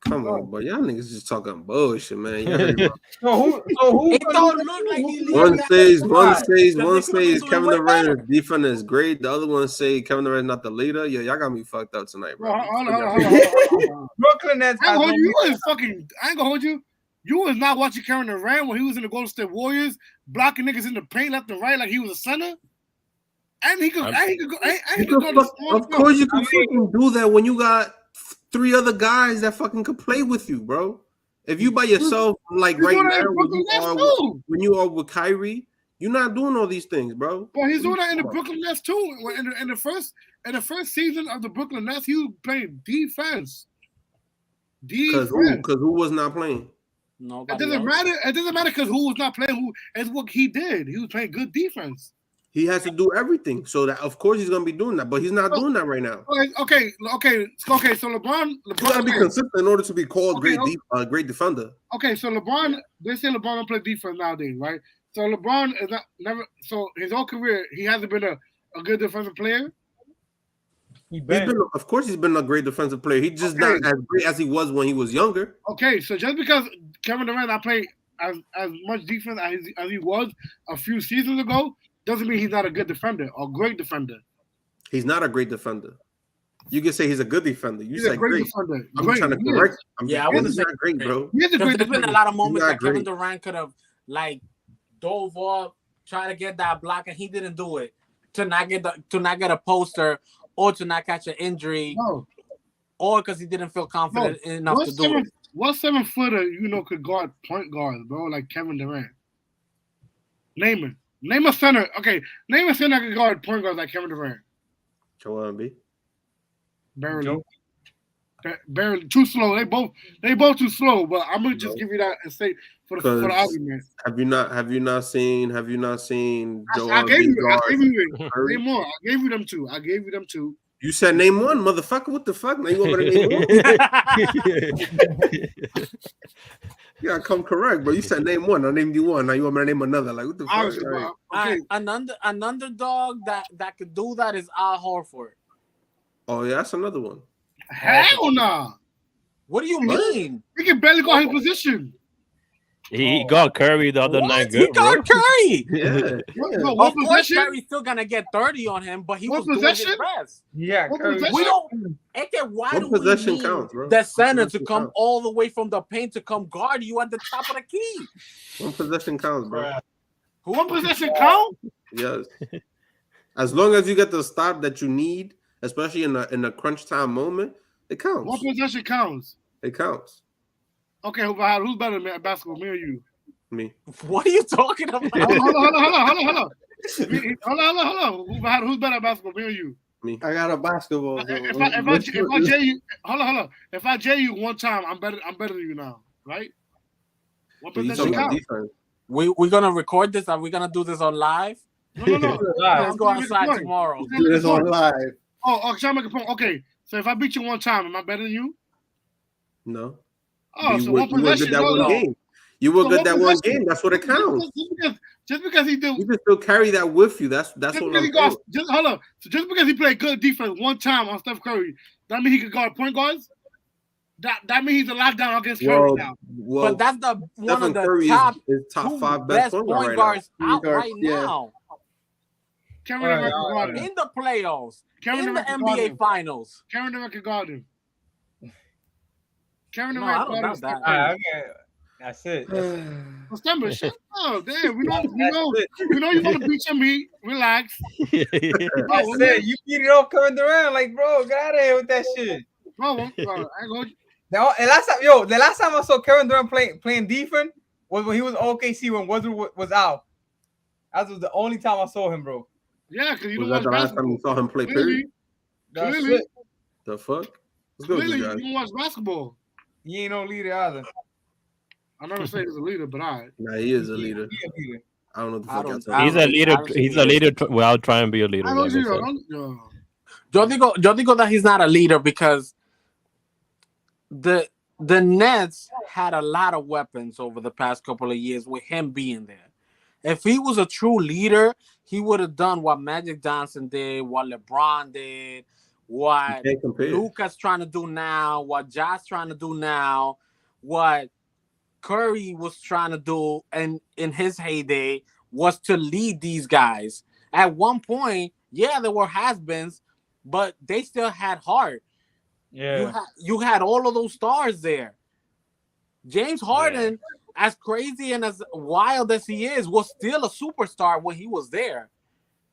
Come on, but y'all niggas just talking bullshit, man. Y'all So who? It don't look like he One says Because they could've been Kevin doing way Durant's defense is great. The other one say Kevin Durant's not the leader. Yeah, y'all got me fucked up tonight, bro. Hold on. Brooklyn Nets. I ain't has gonna hold no- you. You was fucking. I ain't gonna hold you. You was not watching Kevin Durant when he was in the Golden State Warriors, blocking niggas in the paint left and right like he was a center. And he could go. And he could go to small Of course, you can I mean- fucking do that when you got 3 other guys that fucking could play with you, bro. If you by yourself, like He's right doing that now, in Brooklyn Nets too. when you are with Kyrie, you're not doing all these things, bro. Well, he's doing that in the Brooklyn Nets too. In the first season of the Brooklyn Nets, he was playing defense. Because who was not playing? It doesn't matter. It doesn't matter because who was not playing. Who is what he did. He was playing good defense. He has to do everything, so that of course he's gonna be doing that, but he's not doing that right now. Okay. So LeBron You gotta be consistent in order to be called great defender. Okay, so LeBron, they say LeBron don't play defense nowadays, right? So LeBron is never. So his whole career, he hasn't been a good defensive player. Of course, he's been a great defensive player. He's just not as great as he was when he was younger. Okay, so just because Kevin Durant not played as much defense as he was a few seasons ago, doesn't mean he's not a good defender or great defender. He's not a great defender. You can say he's a good defender. You He's said a great great. defender. I'm Great. trying to He is. correct. I wouldn't say not great, bro. He is a great There's been defender. a lot of moments He's that not Kevin great. Durant could have like dove off, try to get that block, and he didn't do it to not get a poster or to not catch an injury, or because he didn't feel confident enough to do it. What 7-footer could guard point guards, bro? Like Kevin Durant. Name a center. Okay, name a center that can guard point guards like Kevin Durant. Joel Embiid. Barely. Barely too slow. They both too slow. But I'm gonna just give you that and say for the argument. Have you not seen Joel I gave Embiid you. guard Name more. I gave you them two. You said name one, motherfucker. What the fuck? Now you want me to name one? Yeah, come correct, bro. You said name one. I named you one. Now you want me to name another? Like what the fuck? Okay. An underdog that could do that is Al Horford. Oh yeah, that's another one. Hell nah. What do you mean? He can barely guard his position. He got Curry the other night. He got Curry. Yeah. Of course, Curry's still gonna get 30 on him, but he was doing his best. Yeah, Curry. We don't. Why do we need counts, bro. the center to come all the way from the paint to come guard you at the top of the key? One possession counts, bro. One possession count? Yes. As long as you get the stop that you need, especially in a crunch time moment, it counts. One possession counts. It counts. Okay, who's better at basketball, me or you? Me. What are you talking about? Hold on. Who's better at basketball, me or you? Me. I got a basketball. If I J you, hold on. If I J you one time, I'm better than you now, right? One possession count. We're gonna record this. Are we gonna do this on live? No. Let's go outside tomorrow. Do this on live. Oh, trying to make a point. Okay, so if I beat you one time, am I better than you? No. Oh, so one possession. You were good that one game. That's what it counts. Just because he did, you can still carry that with you. That's what I'm saying. Hold on. So just because he played good defense one time on Steph Curry, that mean he could guard point guards. That means he's a lockdown against Curry now. Well, but that's one of the Curry top is top 5 best point guards out right yeah. now. Kevin Durant can guard him. In the playoffs, Kevin in the Durant can guard NBA him. Finals. Kevin Durant can guard him. Kevin No, Durant I don't know that. Okay. That's it. September, shut up. Damn, we know you want to beat your meat. Relax. That's it. You beat it off Kevin Durant. Like, bro, get out of here with that shit. No, I ain't going. The last time I saw Kevin Durant playing defense was when he was OKC when Westbrook was out. That was the only time I saw him, bro. Yeah, because you Was don't that watch the last time you basketball. saw him play? Period. That's Clearly. it. The fuck? What's good with Clearly, you you guys? don't watch basketball. He ain't no leader either. I never say he's a leader, but all right. Nah, he is a leader. He a leader. I don't know what the I fuck don't- y'all talking I He's don't a think- leader. I don't He's think a he is. leader without trying to be a leader. I know like I you said. Yo digo that he's not a leader because the Nets had a lot of weapons over the past couple of years with him being there. If he was a true leader, he would have done what Magic Johnson did, what LeBron did, what You can't compare. Luka's trying to do now, what Josh trying to do now, what Curry was trying to do and in his heyday was to lead these guys. At one point, yeah, there were has-beens, but they still had heart. Yeah. You had all of those stars there. James Harden, as crazy and as wild as he is, was still a superstar when he was there.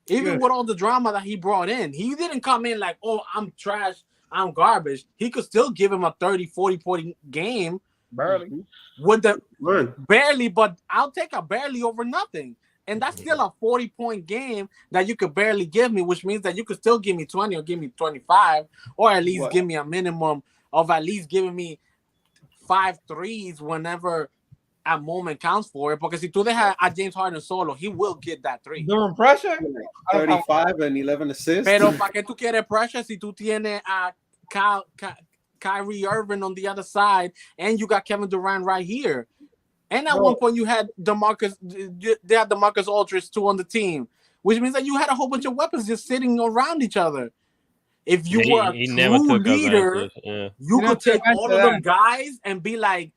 Even with all the drama that he brought in. He didn't come in like, oh, I'm trash, I'm garbage. He could still give him a 30, 40 point game. Barely. With the Run. barely, but I'll take a barely over nothing. And that's still a 40-point game that you could barely give me, which means that you could still give me 20 or give me 25, or at least give me a minimum of at least giving me 5 threes whenever a moment counts for it. Because si tú dejas a James Harden solo, he will get that 3. During pressure? 35 and 11 assists. Pero ¿para qué tú quieres pressure si tú tienes a Kyrie Irving on the other side and you got Kevin Durant right here? And at one point you had they had DeMarcus Aldridge too on the team, which means that you had a whole bunch of weapons just sitting around each other. If you were a true leader, you could take all of them guys and be like,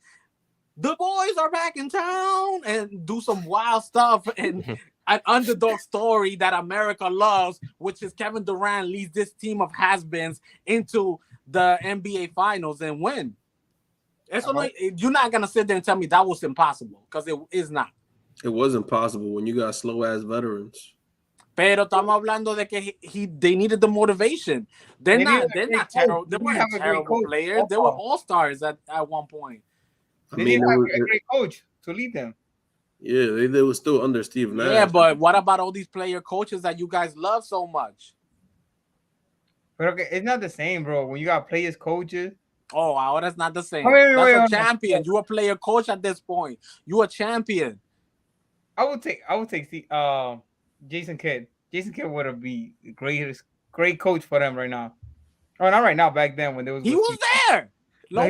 the boys are back in town and do some wild stuff and an underdog story that America loves, which is Kevin Durant leads this team of has-beens into the NBA Finals and win. You're not gonna sit there and tell me that was impossible because it is not. It was impossible when you got slow ass veterans. Pero estamos hablando de que they needed the motivation. They're not terrible. They weren't terrible players. They were all stars at one point. They didn't have a great coach to lead them. Yeah, they were still under Steve Nash. Yeah, but what about all these player coaches that you guys love so much? But okay, it's not the same, bro. When you got players, coaches. Oh, ahora it's not the same. That's a champion. You a player coach at this point. You a champion. I would take Jason Kidd. Jason Kidd would be the great coach for them right now. Oh, not right now. Back then when there was he was there. No,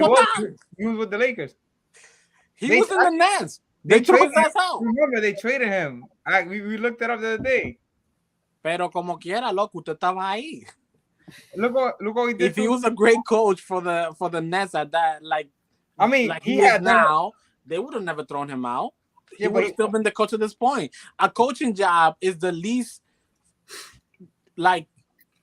he was with the Lakers. He was in the Nets. They traded his ass out. Remember, they traded him. We looked it up the other day. Pero como quiera, loco, usted estaba ahí. Look what he did. If he was a great coach for the Nets at that, he had now, they would have never thrown him out. He would have still been the coach at this point. A coaching job is the least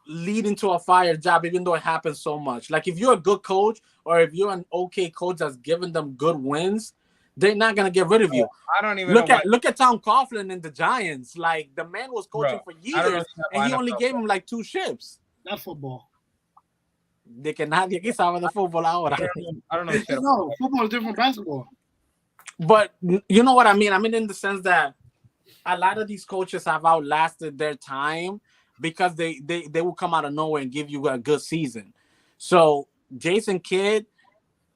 leading to a fire job, even though it happens so much. Like if you're a good coach or if you're an okay coach that's giving them good wins, they're not gonna get rid of you. I don't even look at Tom Coughlin and the Giants. Like the man was coaching for years, and he only gave him 2 ships. That's football. De que nadie aquí sabe de fútbol ahora. I don't know. No, football is different from basketball. But you know what I mean? I mean in the sense that a lot of these coaches have outlasted their time because they will come out of nowhere and give you a good season. So Jason Kidd,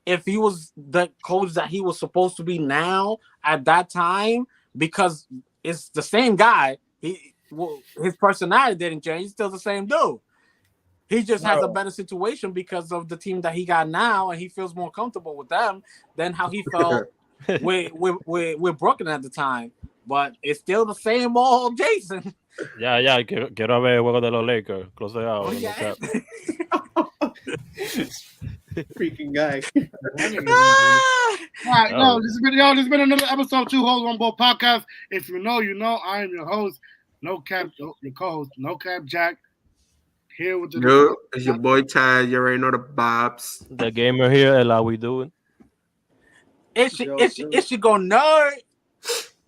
if he was the coach that he was supposed to be now at that time, because it's the same guy, his personality didn't change. He's still the same dude. He just has a better situation because of the team that he got now, and he feels more comfortable with them than how he felt with Brooklyn at the time. But it's still the same old Jason. Ya, quiero ver el juego de los Lakers. Close it out. Freaking guy. All right, this has been another episode of Two Hoes on Both Podcast. If you know, you know. I am your host, No Cap, your co-host, No Cap Jack. Here with the it's your boy Ty. You already know the vibes. The gamer here, and how we doing? It should go nerd.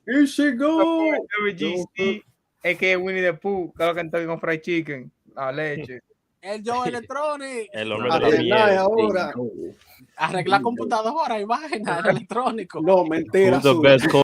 Here she go. WGC, aka Winnie the Pooh, que lo cantó con fried chicken, la leche. El Joe Electronic. El hombre de la miel. Ahora. Arregla computadora y vaina, el electrónico. No, mentira. Who's the best